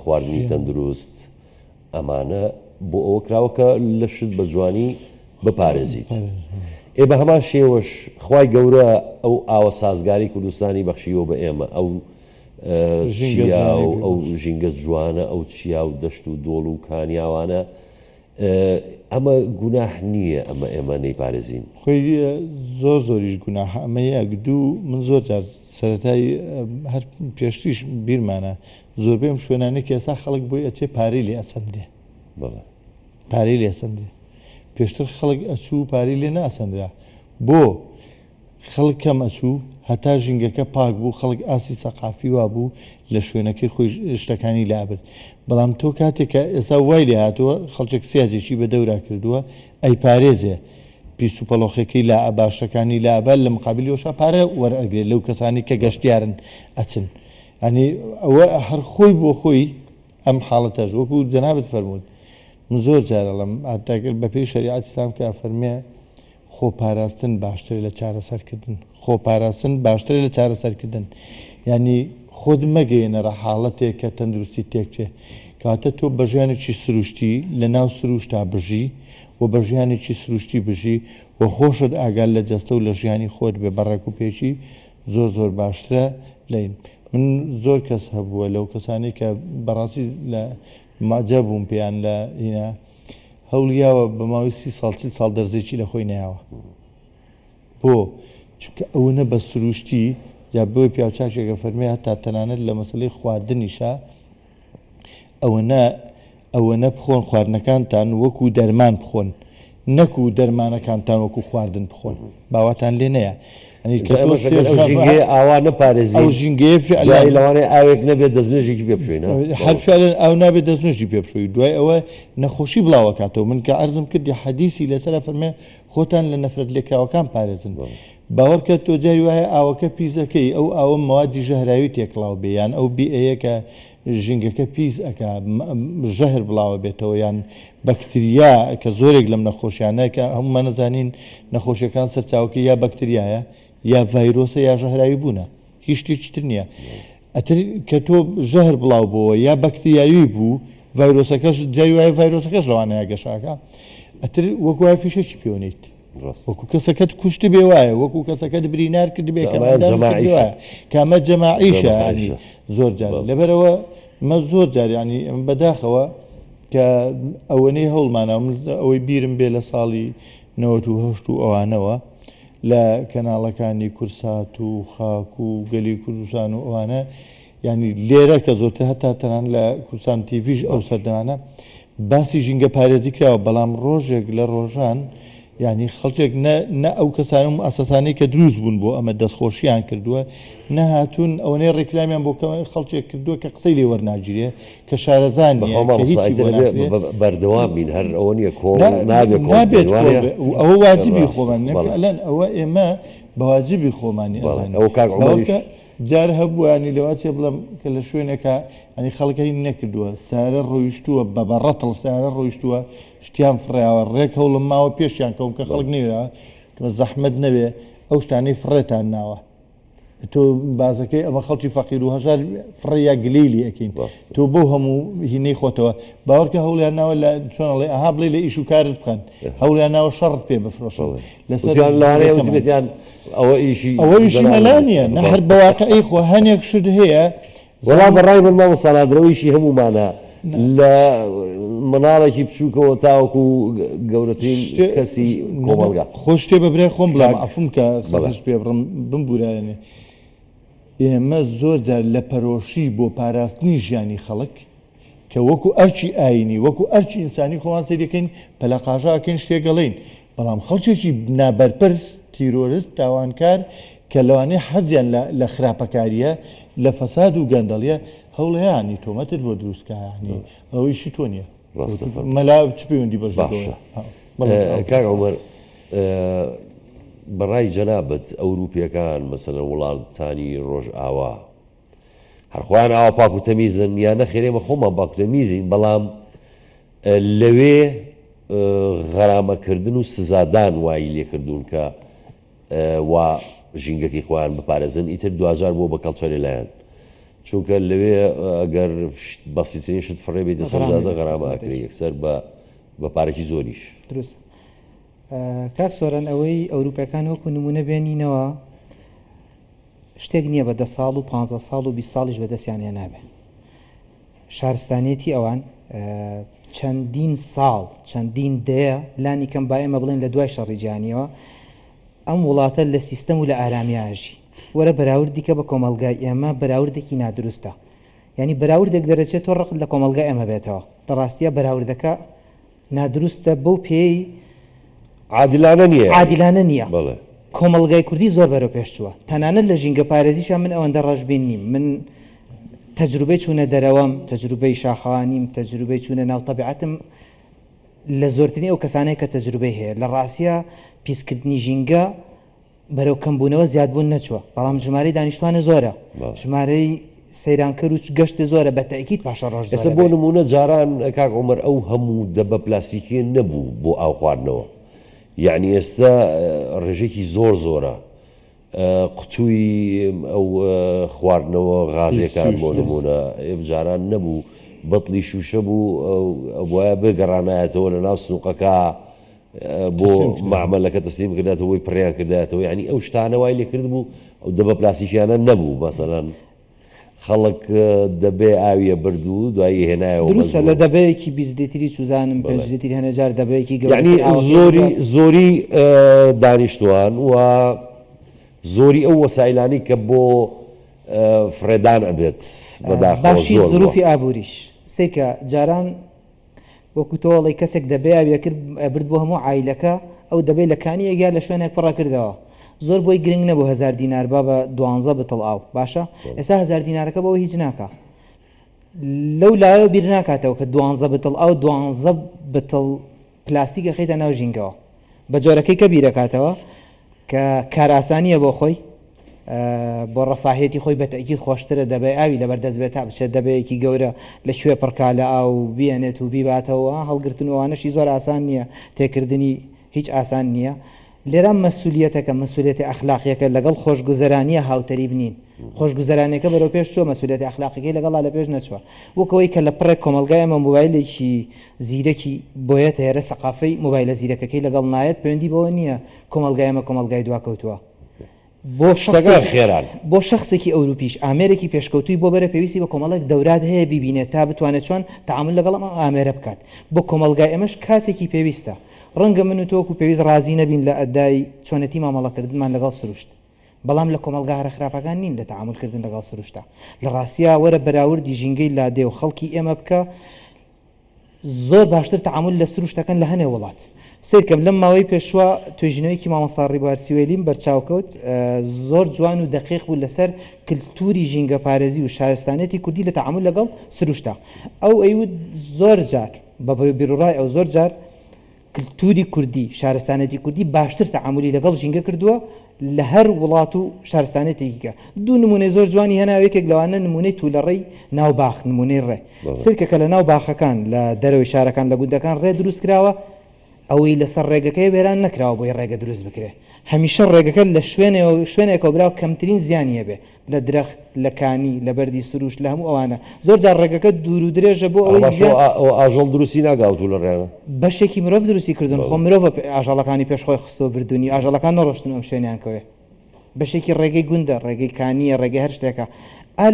خواردنی تەندروست ئەمانە بۆ ئەوە کراوەکە لەشت بە جوانی بپارێزیت ئێ بە هەمان شێوەش خوای گەورە ئەو ئاوە سازگاری کوردستانی بەخشیەوە بە ئێمە ئەو ئەو ژینگە جوانە ئەو چیا و دەشت و دۆڵ و کانیاوانە ئەمە گوناح نییە ئەمە ئێمە نەیپارێزین خۆی زۆریش گوناح ئەمەیە دوو من زۆر جار سەرەتای هەر پێشتریش بیرمانە زۆربەی شوێنانێکی ئێستا خەڵک بۆی ئەچێ پارەی لێ ئەسەندێ پارەی لێ ئەسەندێ پێشتر خەڵک ئەچوو پارەی لێ ناسەندرا بۆ خەڵک کەم ئەچوو هەتا ژینگەکە پاک بوو خەڵک ئاسی سەقافی وا بوو لە شوێنەکەی خۆی شتەکانی لابرد بەڵام تۆ کاتێکە ئێستا وای لێ هاتووە خەڵچێک سیاجێکی بە دەورا کردووە ئەی پارێزێ پیس و پەڵۆخەکەی لا باشەکانی لابەر لە مقابلی وشە پارە وەرئەگرێت لەو کەسانی کە گەشتیارن ئەچن ئەنی ئەوە هەر خۆی بۆ خۆی ئەم حاڵەتەش وەکو جەنابەت فەرموون من زۆر جارەڵم ئاتاگەر بەپێی شەریعەتی ئیسلام کە فەرمێ خۆپاراستن باشترە لە چارەسەرکردن خۆپاراستن باشترە لە چارەسەرکردن یعنی خۆت مەگەێنەرە حاڵەتێک کە تەندروستی تێکچێ کاتە تۆ بە ژیانێکی سروشتی لە ناو سروشتا بژی و بە ژیانێکی سروشتی بژی و خۆشت ئاگال لە جەستە و لە ژیانی خۆت بێ بەڕێک و پێچی زۆر زۆر باشترە لین من زۆر کەس هەبووە لەو کەسانی کە بەڕاستی لە ماجە بووم پێیان لە هینە هەوڵیاوە بە ماوەی 30 ساڵ دەرزێکی لە خۆی نایەوە بۆ چونکە ئەوەنە بە سروشتی یا بۆی پیاوچاکێکە فەرمی هەتا تەنانەت لە مەسلەی خواردنیشە ئەوەنە بخۆن خواردنەکانتان وەکو دەرمان بخۆن نەکو دەرمانەکانتان وەکو خواردن بخۆن باواتان لێ نەیە ئاوا نەپارێزی ئەو ژینگەیە لەوانەیە ئاوێک نەبێت دەستنوێژێکی پێ بشوێنە هەرفعلەن ئەو نابێت دەستنوێژی پێ بشووی دوای ئەوە نەخۆشی بڵاوەکاتەوە من کە عەرزم کردی حەدیسی لەسەر فەرمێ خۆتان لە نەفرەت لێکراوەکان پارێزن باوەڕکە تۆ جاری وایە ئاوەکە پیزەکەی ئەو ئاوە مەوادی ژەهراوی تێکڵاو بێ یان ئەو بیئەیە کە ژینگەکە پیس ئەکا ژەهر بڵاوە بێتەوە یان بەکتریا کە زۆرێک لەم نەخۆشیانە کە هەمومان نەزانین نەخۆشیەکان سەرچاوکە یا بەکتریایە یا ڤایرۆسە یا ژەهراوی بوونە هیچ شتێکی تر نییە ئەتر کە تۆ ژەهر بڵاو بووە یا بەکتریاوی بوو ڤایرۆسەکەش جای وایە ڤایرۆسەکەش لەوانەیە گەشاکە ئەتر وەکو وای فیشەکی پێوەنیت وەکو کەسەکەت کوشت بێ وایە وەکو کەسەکەت برینار کرد بێ کامە جەماعیشە زۆر جار لەبەرەوە مە زۆر جار ینی بەداخەوە کە ئەوەنەی هەوڵمانە ئەوەی بیرم بێ لە ساڵی 98 و ئەوانەوە لە کەناڵەکانی کورسات و خاک و گەلی کوردستان و ئەوانە ینی لێرە کە زۆرتر هەتا تەنان لە کورسان تیڤیژ ئەو سەردەمانە باسی ژینگە پارێزی کراوە بەڵام ڕۆژێک لە ڕۆژان ینی خەڵکێک نە ئەو کەسانم ئاساسانەی کە دروست بوون بۆ ئەمە دەستخۆشییان کردووە نەهاتوون ئەوەنەی ڕێکلامیان بۆ خەڵکێک کردووە کە قسەی لێ وەرناگیرێ کە شارەزان بەردەوام بین هەر ئەوە نیە کۆ نابێت ئەوە واجبی خۆمان لەن ئەوە ئێمە بەواجبی خۆمانی ئەزانین جار هەبووانی لەواتێ بڵم کە لە شوێنێکە ئەنی خەڵکەی نەکردووە سارە ڕۆیشتووە بە بەڕەتڵ سارە ڕۆیشتووە شتیان فڕیاوە ڕێک هەوڵم ماوە پێشیان کەم کە خەڵک نێرا زەحمەت نەوێ ئەو شتانەی فڕێتان ناوە تۆ بازەکەی ئەمە خەڵکی فەقیر و هەژار فڕیا گلیلی ئەکەین تۆ بۆ هەموو هینەی خۆتەوە باوەڕکە هەوڵیان ناوە لە چۆنڵێ ئەها بڵێ لە ئیش و کارت بخەن هەوڵیان ناوە شەڕت پێ بفرۆشەوە ئەوە ئیشی مەلانیە نە هەر بەواقعی خۆ هەنێک شت هەیە وەڵام بەڕای من ماوە سەڵادرەوەیشی هەمومانە لە مناڵێکی بچووکەوە تاوەکو گەورەترین کەسی کۆمەڵگا خۆش تێ بەبرای خۆم بڵام ئەفم کە قسەش پێ بڕم بمبورایێنێ ئێمە زۆر جار لە پەرۆشی بۆ پاراستنی ژیانی خەڵک کە وەکو ئەرچی ئاینی وەکو ئەرچی ئینسانی خۆوان سەیرەکەین پەلەقاژاکەین شتێگەڵین بەڵام خەڵکێکی نابەرپرس تیرۆریست تاوانکار کە لەوانەیە حەزیان لە خراپەکاریە لە فەساد و گەندەڵیە هەوڵەیانی تۆمەتت بۆ دروستکانی ئەوەیشی تۆ نییە مەلا چ پەیوەندی بەشە کاک عومەر بەڕای جەنابەت ئەوروپیەکان مەسەلەن وڵاتانی ڕۆژ ئاوا هەرخۆیان ئاوا پاک و تەمیزن یان نەخێرێمە خۆمان پاک و تەمیزین بەڵام لەوێ غەرامەکردن و سزادان وای لێکردوون کە وا ژینگەکەی خۆیان بپارێزن ئیتر دوجار بۆ بە کەڵچەری لایەن چونکە لەوێ ئەگەر بەسیترین شت فڕێ بێتە سەرزادە غەرامە ئەکرێ یەکسەر بە پارێکی زۆریش دروست کاک سۆران ئەوەی ئەوروپیەکان وەکو نمونە بێنینەوە شتێک نییە بە 10 ساڵ و 15 ساڵ و 20 ساڵیش بەدەستیان هێ نابێ شارستانێتی ئەوان چەندین ساڵ چەندین دەیە لانی کەم با ئێمە بڵێن لە دوای شەڕی جیهانیەوە ئەم وڵاتە لە سیستەم و لە ئارامیاژی وەرە بەراوردی کە بە کۆمەلگای ئێمە بەراوردێکی نادروستە یعنی بەراوردێک دەرەچێت تۆ ڕق لە کۆمەلگای ئێمە بێتەوە لە ڕاستیە بەراوردەکە نادروستە بەو پێی عادلانە نییە عادلانە نییە کۆمەڵگای کوردی زۆر بەرەو پێشچووە تەنانەت لە ژینگە پارێزیشان من ئەوەندە ڕەشبین نیم من تەجروبەی چوونە دەرەوەم تەجروبەی شاخەوانیم تەجروبەی چوونە ناو تەبیعەتم لە زۆرترین ئەو کەسانەی کە تەجروبەی هەیە لە ڕاستیە پیسکردنی ژینگە بەرەو کەمبوونەوە زیادبوون نەچووە بەڵام ژمارەی دانیشتوانە زۆرە ژمارەی سەیرانکەر و گەشتە زۆرە بە تەئکید پاشە ڕۆژ ئێستا بۆ نمونە جاران کاک عومەر ئەو هەموو دەبە پلاستیکی نەبوو بۆ ئاو خواردنەوە یعنی ئێستا ڕێژێکی زۆر زۆرە قوتووی ئەو خواردنەوە غازیەکان بۆ نمونە جاران نەبوو بەتڵی شوشە بوو وایە بگەڕانایەتەوە لە ناو سنووقەکە بۆ معمەلەکە تەسلیم کرداتەوەی پڕیان کرداتەوە یعنی ئەو شتانە وای لێ کرد بوو ئەو دەبە پلاستیکیانە نەبوو مەسەڵەن خەڵک دەبێ ئاویە بردوو دوایی هێنایەوە دروستە لە دەبەیەکی 20 لیتری سوزانم 5 لیتری هەنەجار دەبەیەکی یعنی زۆری دانیشتوان و زۆری ئەو وەسایلانی کە بۆ فرێدان ئەبێت باشی زروفی ئابووریش سێکە جاران وەکو تۆڵی کەسێک دەبێ ئاویەکرد برد بۆ هەموو عیلەکە ئەو دەبێت لە کانی ئەگیا لە شوێنێک پڕە کردەوە زۆر بۆی گرنگ نەبوو 1000 دینار با بە 12 بتڵ ئاو باشە ئێستا 1000 دینارەکە بەوە هیچ ناکە لەو لایە بیر ناکاتەوە کە 12 بتڵ ئاو 12 بتڵ پلاستیکە خەیتە ناو ژینگەوە بە جۆرەکەی کە بیرەکاتەوە کە کاراسانیە بۆ خۆی بۆ ڕەفاهێتی خۆی بەتەکی خۆشترە دەبێ ئاوی لەبەردەست بێت تا بچێت دەبەیەکی گەورە لەکوێ پڕکا لە ئاو بیێنێت و بیباتەوە هەڵگرتنەوەوانەشی زۆر ئاسان نییە تێکردنی هیچ ئاسان نییە لێرە مەسئولیەتەکە مەسئولیەتی ئەخلاقیەکە لەگەڵ خۆشگوزەرانیە هاوتەری بنین خۆشگوزەرانەکە بەرەو پێش چۆ مەسئولیەتی ئەخلاقیەکەی لەگەڵا لە پێش نەچوە وەکەوەی کە لە پڕێک کۆمەلگای ئەمە مۆبایلێکی زیرەکی بۆیە هێرە سەقافەی مۆبایلە زیرەکەەکەی لەگەڵ نایەت پەیوەندی بەوە نییە کۆمەلگای ئەمە کۆمەلگای دواکەوتووە بۆ شخصێکی ئەوروپیش ئامێرێکی پێشکەوتوی بۆ بەرە پێویستی بە کۆمەڵک دەورات هەیە ببینێت تا بتوانێت چۆن تەعامل لەگەڵ ئەمە ئامێرە بکات بۆ کۆمەلگای ئەمەش کاتێکی پێویستە ڕەنگە من و تۆکو پێویست ڕازی نەبین لە ئەدای چۆنەتی مامەڵەکردنمان لەگەڵ سروشت بەڵام لە کۆمەلگارە خراپەکان نین لە تەعاملکردن لەگەڵ سروشتە لە ڕاستیە وەرە بەراوردی ژینگەی لادێ و خەڵکی ئێمە بکە زۆر باشتر تەعامل لە سروشتەکەن لە هەنێ وڵات سیرکەم لەم ماوەی پێشوە توێژینەوەیکی مامۆستا ڕیبوارسیوێلیم بەرچاوکەوت زۆر جوان و دقیق بوو لەسەر کللتوری ژینگە پارێزی و شارستانێتی کوردی لە تەعامل لەگەڵ سروشتە ئەو ئەیوت زۆر جار بە بیرڕای ئەو زۆر جار کللتوری کوردی شارستانێتی کوردی باشتر تەعاملی لەگەڵ ژینگە کردووە لە هەر وڵات و شارستانێتێکیکە دوو نمونەی زۆر جوانی هەناوێکێک لەوانە نمونەی توولەڕێی ناوباخ نمونەی ڕێ سرکەکە لە ناو باخەکان لە دەرەوەی شارەکان لە گوندەکان ڕێ دروست کراوە ئەوەی لەسەر ڕێگەکەی وێران نەکراوە بۆی ڕێگە دروست بکرێ هەمیشە ڕێگەکە لە شوێنێکەوە براو کەمترین زیانیە بێ لە درەخت لە کانی لە بەردی سروش لە هەموو ئەوانە زۆر جار ڕێگەکە دوور و درێژە بۆ ئەوەی ئاژەڵ دروستی ناگاوت لە ڕێنە بەشێکی مرۆڤ دروستی کردن خۆ مرۆڤ ئاژەڵەکانی پێشخۆی خستۆ بردونی ئاژەڵەکان نەڕۆشتن ئەم شوێنیانکەوێ بەشێکی ڕێگەی گوندە ڕێگەی کانیە ڕێگەی هەر شتێکە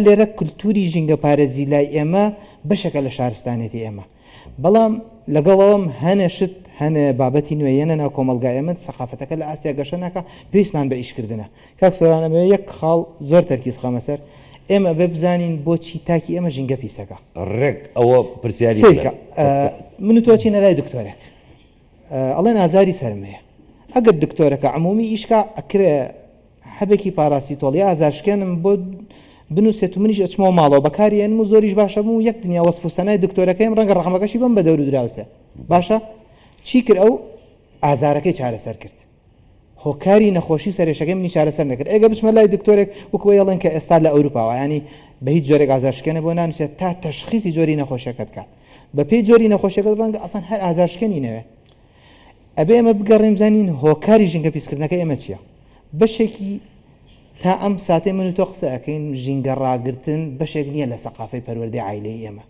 لێرە کولتوری ژینگە پارێزی لای ئێمە بەشەکە لە شارستانێتی ئێمە بەڵام لەگەڵەوەم هەنێشت هەنێ بابەتی نوێیەنە ناو کۆمەلگای ئەمە سەقافەتەکە لە ئاستیا گەشەنەکە پێویستمان بە ئیشکردنە کاک سۆران ئەمە یەک خاڵ زۆر تەرکیز خەمە سەر ئێمە بێ بزانین بۆچی تاکی ئێمە ژینگە پیسەکە ڕێک ئەوە پرسیاری من و تۆ چینە لای دکتۆرێک ئەڵێن ئازاری سەرمەیە ئەگەر دکتۆرەکە عمومی ئیشکا ئەکرێ حەبێکی پاراسیتۆڵی ئازارشکێنم بۆ بنووسێت و منیش ئەچمەوە ماڵەوە بەکاریێنم و زۆریش باشە بوو یەک دنیا وەسفوسەنای دکتۆرەکەیم ڕەنگە ڕەحمەکەشی بم بە دەور و دراوسە باشە چی کرد ئەو ئازارەکەی چارەسەر کرد هۆکاری نەخۆشی سەرێشەکەی منی چارەسەر نەکرد ئەگە بچمە لای دکتۆرێک وەکوە یەڵێن کە ئێستا لە ئەوروپاوە ینی بە هیچ جۆرێک ئازارشکێنە بۆ نانووسێت تا تەشخیصی جۆری نەخۆشیەکەت کات بە پێی جۆری نەخۆشیەکەت ڕەنگە ئەسان هەر ئازارشکێنی نەوێ ئەبێ ئێمە بگەڕێم بزانین هۆکاری ژینگە پیسکردنەکە ئێمە چییە بەشێکی تا ئەم ساتێ من و تۆ قسە ئەەکەین ژینگە ڕاگرتن بەشێک نییە لە سەقافەی پەروەردەی عایلەی ئێمە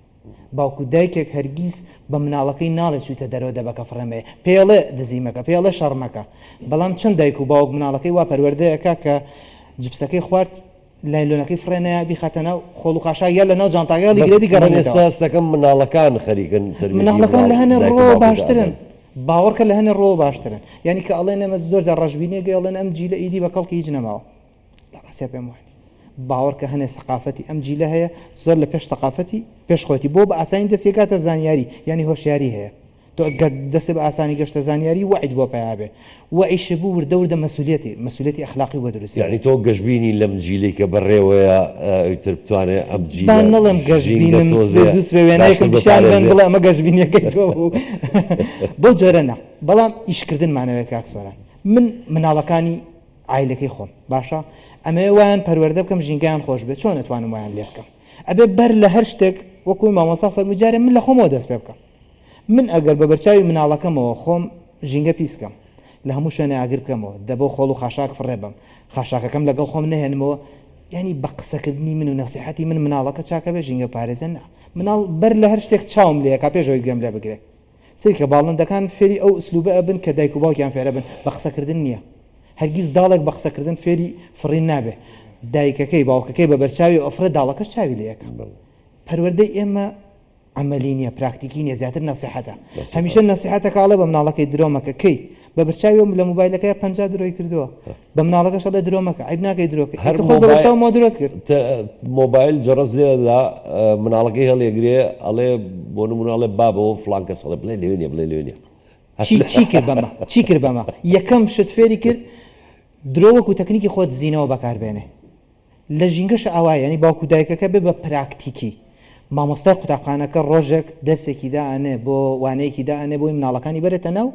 باوکو دایکێک هەرگیز بە مناڵەکەی ناڵێت چووتە دەرەوە دەبەکە فڕێمەیە پێڵێ دزیمەکە پێڵێ شەڕمەکە بەڵام چەند دایک و باوک مناڵەکەی وا پەروەردەیەکە کە جپسەکەی خوارد لایلۆنەکەی فڕێنەیە بیخاتە ناو خۆڵ و خاشا یا لە ناو جانتاگە دیگەی گەڕێنێتەوە ئێستاستەکەم مناڵەکان خەریکن مناڵەکان لە هەنێ ڕۆ باشترن باوەڕکە لە هەنێ ڕۆ باشترن یعنی کە ئەڵێن ئەمە زۆر جار ڕەشبینێک ئەڵێن ئەم جیلە ئیدی بە کەڵکی هیچ نەماوە لە ڕاستیا پێم وایە باوەڕکە هەنێ سەقافەتی ئەم جیلە هەیە زۆر لە پێش سەقافەتی پێشخۆتی بۆ بە ئاسانی دەستێکاتە زانیاری ینی هۆشیاری هەیە تۆ دەست بە ئاسانی گەشتە زانیاری وعید بۆ پیابێ وعیش بوو وردە وردە مەسوولێتی ئەخلاقی بۆ دروست یعنی تۆ گەشتبینی لەم جیلەی کە بەڕێوەیە ئیتر بتوانێت ئەم جیلە با نەڵم گەشتبینم دووس وێنەیەکم پیشان بن بڵێ ئەمە گەشتبینیەکەی تۆ بوو بۆ جۆرە نا بەڵام ئیشکردنمانەوەی کاک سۆران من مناڵەکانی عیلەکەی خۆم باشە ئەمە وایان پەروەردە بکەم ژینگەیان خۆش بێت چۆن ئەتوانم وایان لێ بکەم ئەبێ بەر لە هەر شتێک وەکوی مامۆستا فەرمووجارێ من لە خۆمەوە دەست پێ بکەم من ئەگەر بە بەرچاوی مناڵەکەمەوە خۆم ژینگە پیسکەم لە هەموو شوێنە ئاگر بکەمەوە دەبۆ خۆڵ و خاشاک فڕێ بم خاشاکەکەم لەگەڵ خۆم نەهێنمەوە ینی بە قسەکردنی من و نەسیحەتی من مناڵەکە چاکە بێ ژینگە پارێزە نا مناڵ بەر لە هەر شتێک چاوم لێ کا پێشەوەی گەم لێ بگرێ سری کە باڵندەکان فێری ئەو ئوسلوبە ئەبن کە دایک و باوکیان فێرە بن بە قسەکردن نییە هەرگیز داڵێک بە قسەکردن فێری فڕین نابێ دایکەکەی باوکەکەی بە بەرچاوی ئەفرە داڵەکەش چاوی لەیەکە پەروەردەی ئێمە عملی نییە پراکتیکی نیە زیاتر نەسیحەتە هەمیشە نەسیحەتە کاڵێ بە مناڵەکەی درۆمەکە کەی بە بەرچاوی لە موبایلەکەی 50 درۆی کردووە بە مناڵەکە شەڵێ درۆمەکە عیب ناکەی درۆکە هەر خۆ بە بەرچاو مۆ درۆت کرد مۆبایل جەڕز لێدا مناڵەکەی هەڵێگرێ ئەڵێ بۆ نمونەڵێ بابەوە فڵان کەس ئەڵێ بڵێ لێوێنێ بڵێ لێوێنێ چی کرد بەمە یەکەم شت فێری کرد درۆوەک و تەکنیکی خۆت زیینەوە بەکاربێنێ لە ژینگەش ئاوایە ینی باوکو دایکەکە بێ بە پراکتیکی مامۆستای قوتابخانەکە ڕۆژێک دەرسێکی دائانێ بۆ وانەیەکی دائانێ بۆی مناڵەکانی بەرێتە ناو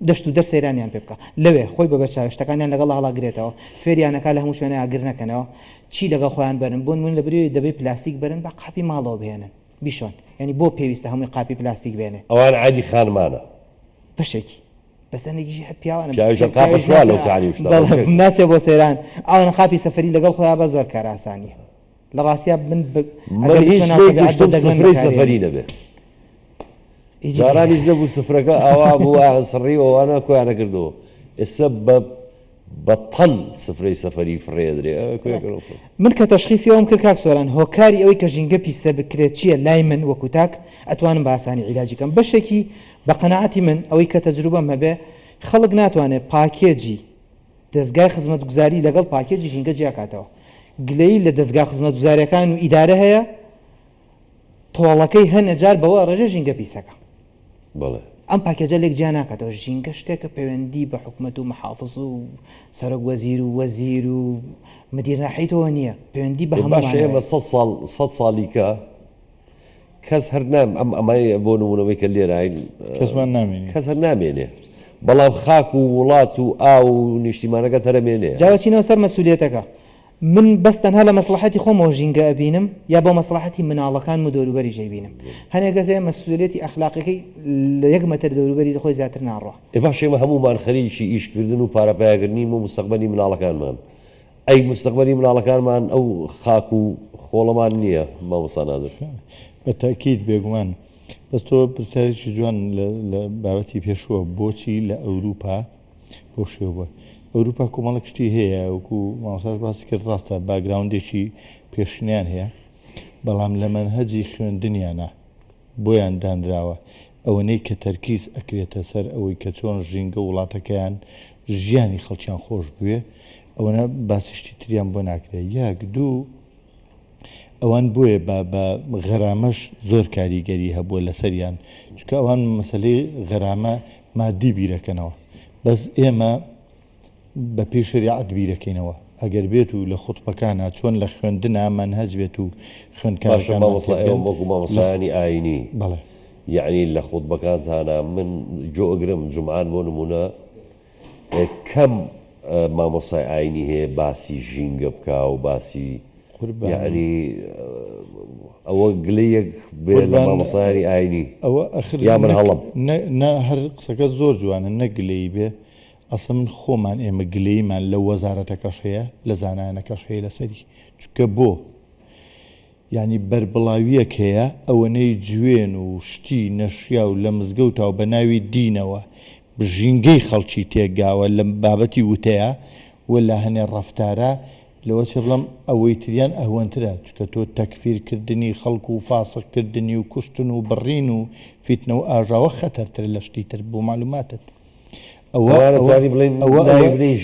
دەشت و دەرسەیرانیان پێ بکە لەوێ خۆی بە بەرچاو شتەکانیان لەگەڵ هەڵاگرێتەوە فێریانەکە لە هەموو شوێنە ئاگر نەکەنەوە چی لەگەڵ خۆیان بەرن بۆن من لە بروی دەبێ پلاستیک بەرن بە قاپی ماڵەوە بهێنن بیشۆن ینی بۆ پێویستە هەمووی قاپی پلاستیک بێنێ ئەوان عادی خانمانە بەشێکی بەسەرێکیشی هەر پیاوانە ناچێ بۆ سەیران ئەوان قاپی سەفەری لەگەڵ خۆیان بە زۆر کار ئاسانیە لە ڕاستیا من سەفەری نەبێ جارانیش نەبوو سفرەکە ئەوا بوو سڕیەوەوانە کۆیانە کردەوە ئێستا بە تەن سفرەی سەفەری فڕێدرێ من کە تەشخیصی ئەوم کرد کاک سۆران هۆکاری ئەوەی کە ژینگە پیسە بکرێت چییە لای من وەکو تاک ئەتوانم بە ئاسانی عیلاجی کەم بەشێکی بە قەنەعەتی من ئەوەی کە تەجروبەم هەبێ خەڵک ناتوانێت پاکێجی دەستگای خزمەتگوزاری لەگەڵ پاکێجی ژینگە جیاکاتەوە گلەی لە دەستگا خزمەتگوزاریەکان و ئیدارە هەیە تۆڵەکەی هەنە جار بەوە ڕێژە ژینگە پیسەکە ئەم پاکێجە لێک جیا ناکاتەوە ژینگە شتێکە پەیوەندی بە حکومەت و مەحافظ و سەرۆک وەزیر و مدیر ناحیتەوە نییە پەیوەندی بە هەموو 100 ساڵیکە کەس هەر نام ئەمای بۆ نمونەوەی کە لێراین کەس هەر نامێنێ بەڵام خاک و وڵات و ئاو و نیشتیمانەکە تەرەمێنێ جاوەچینەوە سەر مەسوولێتەکە من بەس تەنها لە مەسلحەتی خۆمەوە ژینگە ئەبینم یا بۆ مەسلحەتی مناڵەکان و دەوروبەری ژەیبینم هەنێک گەزێ مەسوولێتی ئەخلاقیەکەی لە یەک مەتر دەوروبەری خۆی زیاتر ناڕوە باش ئێمە هەمومان خەریکی ئیشکردن و پارەپایەگرنی و مستەقبەلی مناڵەکانمان ئەی مستەقبەلی مناڵەکانمان ئەو خاک و خۆڵەمان نییە مامۆستا نادر بە تاکید بێگومان بەس تۆ پرسیارێکی جوان لە بابەتی پێشووە بۆچی لە ئەوروپا بۆ شێوە ئەوروپا کۆمەڵە کشتی هەیە وەکو مامۆستاش باسی کرد ڕاستە باگراوندێکی پێشینیان هەیە بەڵام لە مەنهەجی خوێندنیانە بۆیان دانراوە ئەوەنەی کە تەرکیز ئەکرێتە سەر ئەوەی کە چۆن ژینگە وڵاتەکەیان ژیانی خەڵکیان خۆش بوێ ئەوەنە باسیشتی تریان بۆ ناکرێت یاک دوو ئەوان بۆیە بە غەرامەش زۆر کاریگەری هەبووە لەسەریان چکە ئەوان مەسەلەی غەرامە مادی بیرەکەنەوە بەس ئێمە بە پێی شریعەت بیرەکەینەوە ئەگەر بێت و لە خوتبەکانە چۆن لە خوێندنە مەنهەج بێت و خوێندکارەکان وەکو مامۆستایانی ئاینی بەڵێ یعنی لە خوتبەکانتانە من جۆ ئەگرم جومعان بۆ نمونە کەم مامۆستای ئاینی هەیە باسی ژینگە بکا و باسی یعنی ئەوە گلەیەک بێ لە مامۆستایانی ئاینی ئەوە ئەخر یا من هەڵم هەر قسەکە زۆر جوانە نەگلەی بێ ئەسە من خۆمان ئێمە گلەیمان لە وەزارەتەکەش هەیە لە زانایانەکەش هەیە لەسەری چکە بۆ ینی بربڵاویەک هەیە ئەوەنەی جوێن و شتی نەشیا و لە مزگەوتاو بە ناوی دینەوە بژینگەی خەڵکی تێگاوە لە بابەتی وتەیە و لە هەنێ ڕەفتارە لەوە چێ بڵم ئەوەی تریان ئەهوەنترە چکە تۆ تەکفیرکردنی خەڵکو و فاسقکردنی و کوشتن و بڕین و فیتنە و ئاژاوە خەتەرتر لە شتی تر بۆ معلوماتت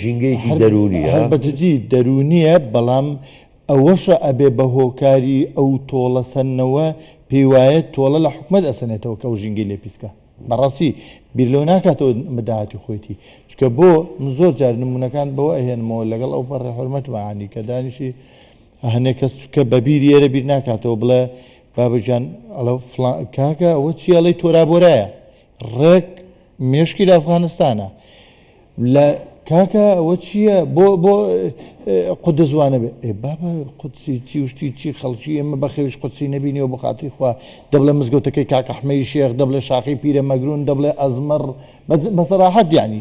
ژینگەیەکی دەرونیە هەر بەجددی دەرونیە بەڵام ئەوەشە ئەبێ بە هۆکاری ئەو تۆڵە سەنەوە پێی وایە تۆڵە لە حکومەت ئەسەنێتەوە کە ئەو ژینگەی لێ پیسکە بەڕاستی بیر لەو ناکاتەوە بەداهاتی خۆیەتی چکە بۆ من زۆر جار نمونونەکان بەوە ئەهێنمەوە لەگەڵ ئەو پەڕێ حرمەتمانی کە دانیشی هەنێک کەس چکە بەبیری ئێرە بیر ناکاتەوە بڵێ بابەجان ئەڵە کاکە ئەوە چی ئەڵەی تۆرابۆرایە ڕێک مێشکی لە ئەفغانستانە لە کاکە ئەوە چییە بۆ قودە زوانە بێ بابە قودسی چی وشتی چی خەڵکی ئێمە بەخێوش قودسی نەبینیەوە بە خاتری خوا دەبڵێ مزگەوتەکەی کاکە ئەحمەدی شێخ دەبڵێ شاخی پیرە مەگرون دەبڵێ ئەزمەر بەسەراحەت یعنی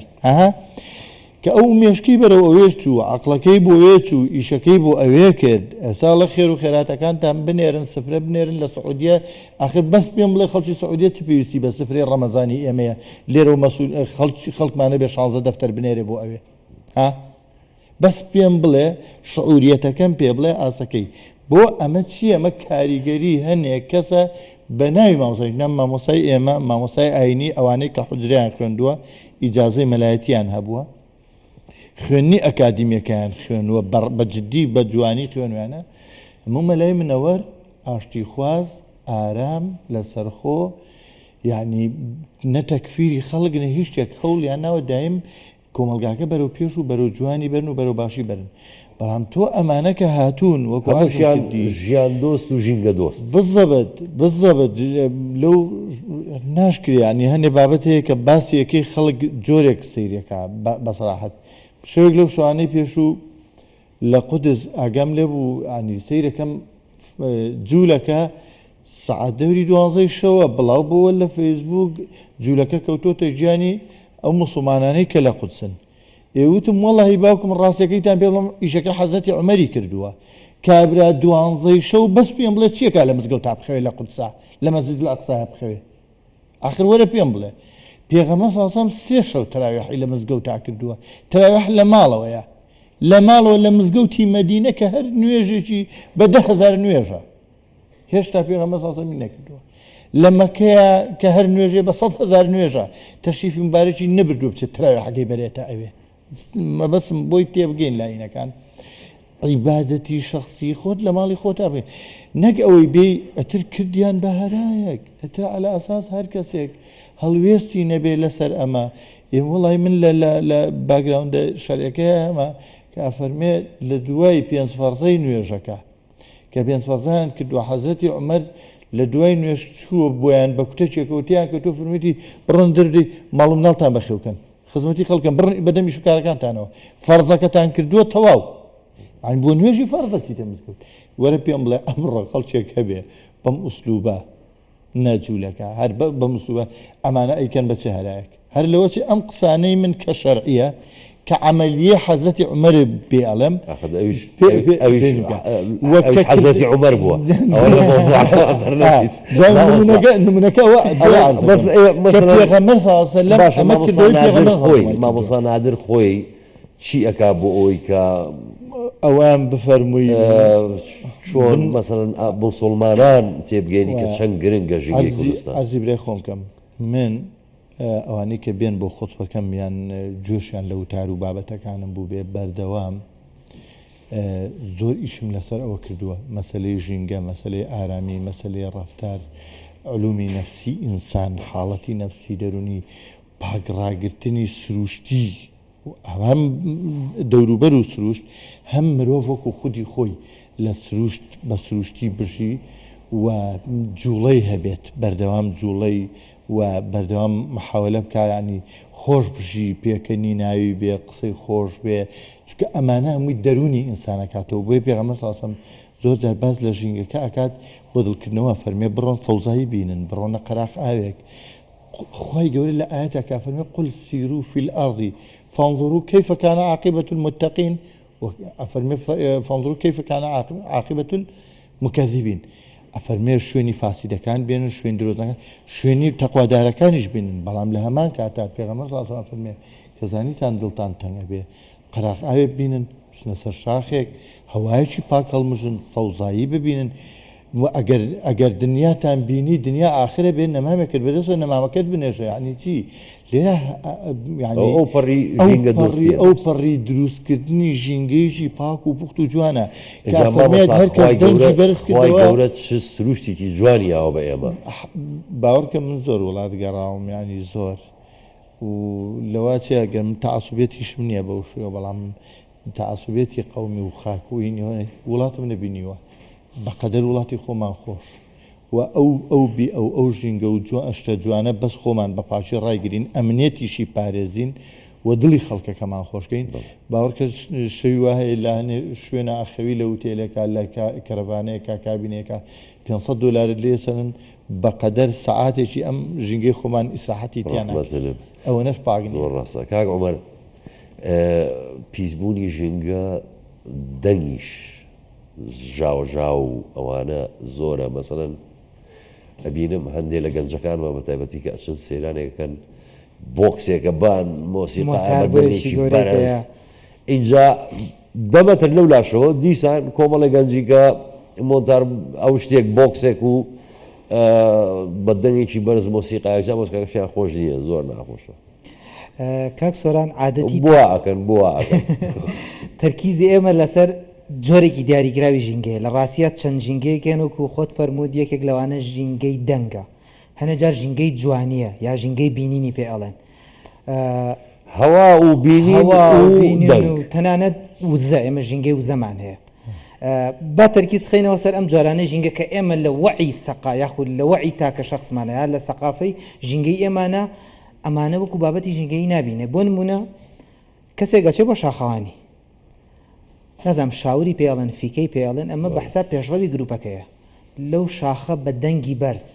کە ئەو مێشکی بەرەو ئەوێ چوو عەقڵەکەی بۆ وێ چوو ئیشەکەی بۆ ئەوێ کرد ئێستا لە خێر و خێراتەکانتان بنێرن سفرە بنێرن لە سعودیە ئاخر بەس پێم بڵێ خەڵکی سعودیە چ پێویستی بە سفرەی ڕەمەزانی ئێمەیە لێرە و خەڵکمانە بێ 16 دەفتەر بنێرێ بۆ ئەوێ بەس پێم بڵێ شعوریەتەکەم پێ بڵێ ئاسەکەی بۆ ئەمە چی ئەمە کاریگەری هەنێک کەسە بە ناوی مامۆسای نەم مامۆسای ئێمە مامۆسای ئاینی ئەوانەی کە حوجریان خوێندووە ئیجازەی مەلایەتیان هەبووە خوێنی ئەکادیمیەکەیان خوێنووە بە جددی بە جوانی خوێنوانە هەموو مەلای منەوەر ئاشتی خواز ئارام لەسەرخۆ یعنی نەتەکفیری خەڵک نە هیچ شتێک هەوڵیان ناوە دایم کۆمەلگاکە بەرەو پێش و بەرەو جوانی بەرن و بەرەو باشی بەرن بەڵام تۆ ئەمانە کە هاتوون وەکوشیان ژیان دۆست و ژینگە دۆست بزەبت لەو ناشکریانی هەنێ بابەت هەیە کە باسیەکەی خەڵک جۆرێک سیرەکە بەسەراحەت شوێک لەو شوانەی پێش و لە قودس ئاگام لێ بوو ئانی سیرەکەم جوولەکە سعات دەوری 12 شەوە بڵاو بووە لە فەیسبوک جوولەکە کەوتۆتە گیانی ئەو موسڵمانانەی کە لە قودسن ئێوتم وەڵڵاهی باوکم ڕاستیەکەیتان پێ بڵم ئیشەکە حەزەتی عومەری کردووە کابرا 12 شەو بەس پێم بڵێ چیەکە لە مزگەوت تا بخەوێ لە قودسا لە مەسجد الئەقسا بخەوێ ئاخر وەرە پێم بڵێ پێغەمبەر صلی الله علیه و سلم 3 شەو تەراویحی لە مزگەوت تا کردووە تەراویح لە ماڵەوەیە لە ماڵەوە لە مزگەوتی مەدینە کە هەر نوێژێکی بە 10,000 نوێژە هێشتا پێغەمبەر صلی الله علیه و سلم نەکردووە لە مەکەیە کە هەر نوێژێ بە 100,000 نوێژە تەشریفی مبارەکی نەبردووە بچێت تەراویحەکەی بەرێتە ئەوێ مەبەسم بۆی تێبگەین لاینەکان عیبادەتی شخصی خۆت لە ماڵی خۆتا بێ نەک ئەوەی بێ ئەتر کردیان بە هەرایەک ئەتر عەلە ئەساس هەر کەسێک هەڵوێستی نەبێ لەسەر ئەمە وڵی من لە باگراوندە شەرعەکەی ئەمە کە ئەفەرمێ لە دوای 5 فەرزەی نوێژەکە کە 5 فەرزەیان کردووە حەزەتی عومەر لە دوای نوێژ چووە بۆیان بە کوتەچێکەوتیان کە تۆ فەرموویەتی بڕن دەردی ماڵ و مناڵتان بەخێوکەن خزمەتی خەڵکەن بڕن بەدەمی شوکارەکانتانەوە فەرزەکەتان کردووە تەواو ئەین بۆ نوێژی فەرزە چیتە مزگەوت وەرە پێم بڵێ ئەمڕۆ خەڵکێک هەبێ بەم ئوسلوبە نەجوولەکە هەر بەم ئوسلوبە ئەمانە ئەیکەن بە چهارەیەک هەر لەوەچی ئەم قسانەی من کە شەرعیە کە عملیە حەزەتی عومەر بێڵم حەزەتی عومەر بووە نمونەکە پێغەمبەر صلی الله علیه و سلم ئەمە کردووی پێغەمبەر خۆی مامۆستا نادر خۆی چی ئەکا بۆ ئەوەی کە ئەوان بفەرمووی چۆن مەسەڵەن موسڵمانان تێبگەینی کە چەند گرنگە ژینگەی کوردستان عەزیز برای خۆم کەم من ئەوانەی کە بێن بۆ خۆتبەکەم یان جۆشیان لە وتار و بابەتەکانم بوو بێ بەردەوام زۆر ئیشم لەسەر ئەوە کردووە مەسەلەی ژینگە مەسەلەی ئارامی مەسەلەی ڕەفتار علومی نەفسی ئینسان حاڵەتی نەفسی دەرونی پاکڕاگرتنی سروشتی هەم دەوروبەر و سروشت هەم مرۆڤ وەکو خودی خۆی لە سروشت بە سروشتی بژی و جوڵەی هەبێت بەردەوام جوڵەی و بەردەوام محاولە بکە ینی خۆش بژی پێکەنی ناوی بێ قسەی خۆش بێ چونکە ئەمانە هەمووی دەرونی ئینسانەکاتەوە بۆی پێغەمبەر صلی الله علیه و سلم زۆر جار باز لە ژینگەکە ئەکات بۆ دڵکردنەوە فەرمێ بڕۆن سەوزایی بینن بڕۆنە قەراق ئاوێک خوای گەورە لە ئاەتەکە فەرمێ قل سیروا فی الأرض فانظروا كيف كان عاقبة المتقين أفرمي فانظروا كيف كان عاقبة المكذبين أفرمي شويني فاسدة كان بين شوين دروزنا شويني تقوى دار كانش بين بلام لها ما كاتب پیغمبر صلى الله عليه وسلم أفرمي كزاني تان دلتان تنگ به قراق آوي بينن بسنة سر شاخك هوايشي پاك المجن صوزایی ببینن ئەگەر دنیاتان بینی دنیا ئاخرە بێن نەمامێکرد بەدەستەوە نەمامەکەت بنێژە یعنی چی لێرە ئەو پەڕی ژینگە دۆستیە. ئەو پەڕی دروستکردنی ژینگەیژی پاک و پوخت و جوانە هەر کەس دەنگی بەرز کردەوە گەورە چ سروشتێکی جوانی ئەوە بە ئێمە باوەڕکە من زۆر وڵات گەڕاوم ینی زۆر و لەوا چێ ئەگەر من تەعاسوبێتیشم نییە بەو شوێ بەڵام تەعاسوبێتی قەومی و خاکوی وڵاتم نەبینیوە بەقەدەر وڵاتی خۆمان خۆش و ئەو ژینگە و ئەشتە جوانە بەس خۆمان بە پاشی ڕایگرین ئەمنێتیشی پارێزین و دڵی خەڵکەکەمان خۆشکەین باوەڕکە شەوی وهەیە لە شوێنە ئاخەوی لە وتێلێکە لە کەرەڤانەیەکە کابینێکە $500 لێسەرن بەقەدەر سەعاتێکی ئەم ژینگەی خۆمان ئیسراحەتی تیانە ئەوە نەش پاگن ڕاستە کاک عومەر پیسبوونی ژینگە دەنگیش ژاو و ئەوانە زۆرە مەسەڵەن ئەبینم هەندێک لە گەنجەکانمە بە تایبەتی کە ئەچن سەیرانێکەکەن بۆکسێکە بان مۆسیقاەرێکی بەرز اینجا دەمەتر لەو لاشەوە دیسان کۆمەڵی گەنجیکە مۆنتار ئەو شتێک بۆکسێک و بە دەنگێکی بەرز مۆسیقایەکجا مۆسیقاکەشیان خۆش نییە زۆر ناخۆشە کاک سۆران عادەتی بووە ئەکەن تەرکیزی ئێمە لەسەر جۆرێکی دیاریکراوی ژینگەیە لە ڕاستیات چەند ژینگەیەکێن وەکو خۆت فەرموود یەکێک لەوانە ژینگەی دەنگە هەنە جار ژینگەی جوانیە یا ژینگەی بینینی پێ ئەڵێن هەوا و بینی و تەنانەت وزە ئێمە ژینگەی وزەمان هەیە با تەرکیز خینەوە سەر ئەم جۆرانە ژینگە کە ئێمە لە وەعی سەقا یاخود لە وەعی تاکە شخصمانە یا لە سەقافەی ژینگەی ئێمانە ئەمانە وەکو بابەتی ژینگەی نابینێ بۆ نمونە کەسێک گەچێ بۆ شاخەوانی نازام شاوری پێڵێن فیکەی پێڵێن ئەمە بەحساب پێشڕەوی گروپەکەیە لەو شاخە بە دەنگی بەرز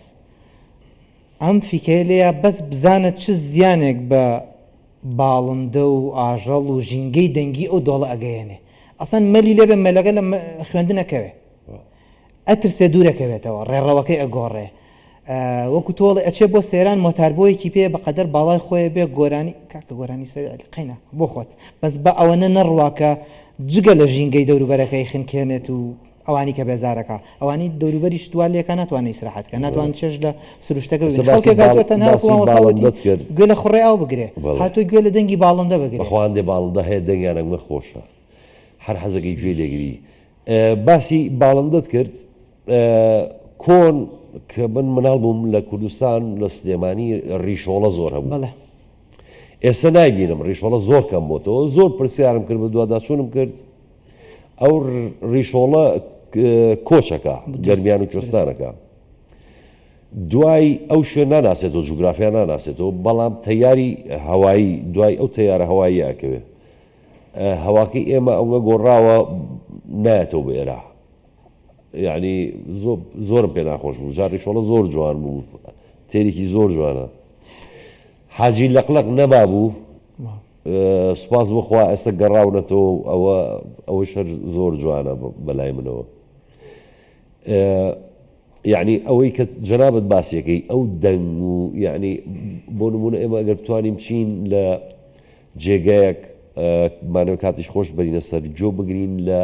ئەم فیکەیە لێە بەس بزانە چ زیانێک بە باڵندە و ئاژەڵ و ژینگەی دەنگی ئەو دۆڵە ئەگەیەنێ ئەسەن مەلی لێ بێ مەلەکە لە خوێندنەکەوێ ئەترسێ دوورەکەوێتەوە ڕێڕەوەکەی ئەگۆڕێ وەکو تۆڵی ئەچێ بۆ سێران مۆتاربۆیەکی پێ بەقەدەر باڵای خۆی بێ گۆرانی کاکە گۆرانی قینە بۆ خۆت بەس بە ئەوەنە نەڕواکە جگە لە ژینگەی دەوروبەرەکەی خنکێنێت و ئەوانی کە بێزارەکە ئەوانی دەوروبەری شتوال لێکە ناتوانێت ئیسراحەتکە ناتوان چێژ لە سروشتەکە گوێ لە خوڕێ ئاو بگرێ هاتووی گوێ لە دەنگی باڵندە بگرێ بەخواندێ باڵندە هەیە دەنگیانەمە خۆشە هەر حەزەکەی گوێ لێگری باسی باڵندەت کرد کۆن کە من مناڵ بووم لە کوردستان لە سلێمانی ڕیشۆڵە زۆر هەبوو ئێستا نایبینم ڕیشۆڵە زۆر کەم بۆتەوە زۆر پرسیارم کرد بە دوواداچوونم کرد ئەو ڕیشۆڵە کۆچەکە گەرمیان و کوێستانەکە دوای ئەو شوێن ناناسێتەوە جوگرافیا ناناسێتەوە بەڵام تەیاری هەوایی دوای ئەو تەیارە هەوایی ئەکەوێ هەواکەی ئێمە ئەوە گۆڕاوە نایەتەوە بە ئێرە یعنی زۆرم پێ ناخۆش بوو جار ڕیشۆڵە زۆر جوان بوو تێرێکی زۆر جوانە حاجی لەقلق نەما بوو سوپاس بخوا ئێستا گەڕاونەتەوە ئەوە شەر زۆر جوانە بەلای منەوە یعنی ئەوەی کە جەنابەت باسیەکەی ئەو دەنگ و یعنی بۆ نمونە ئێمە ئەگەر بتوانین بچین لە جێگایەک مانەوە کاتیش خۆش بەرینە سەر جۆ بگرین لە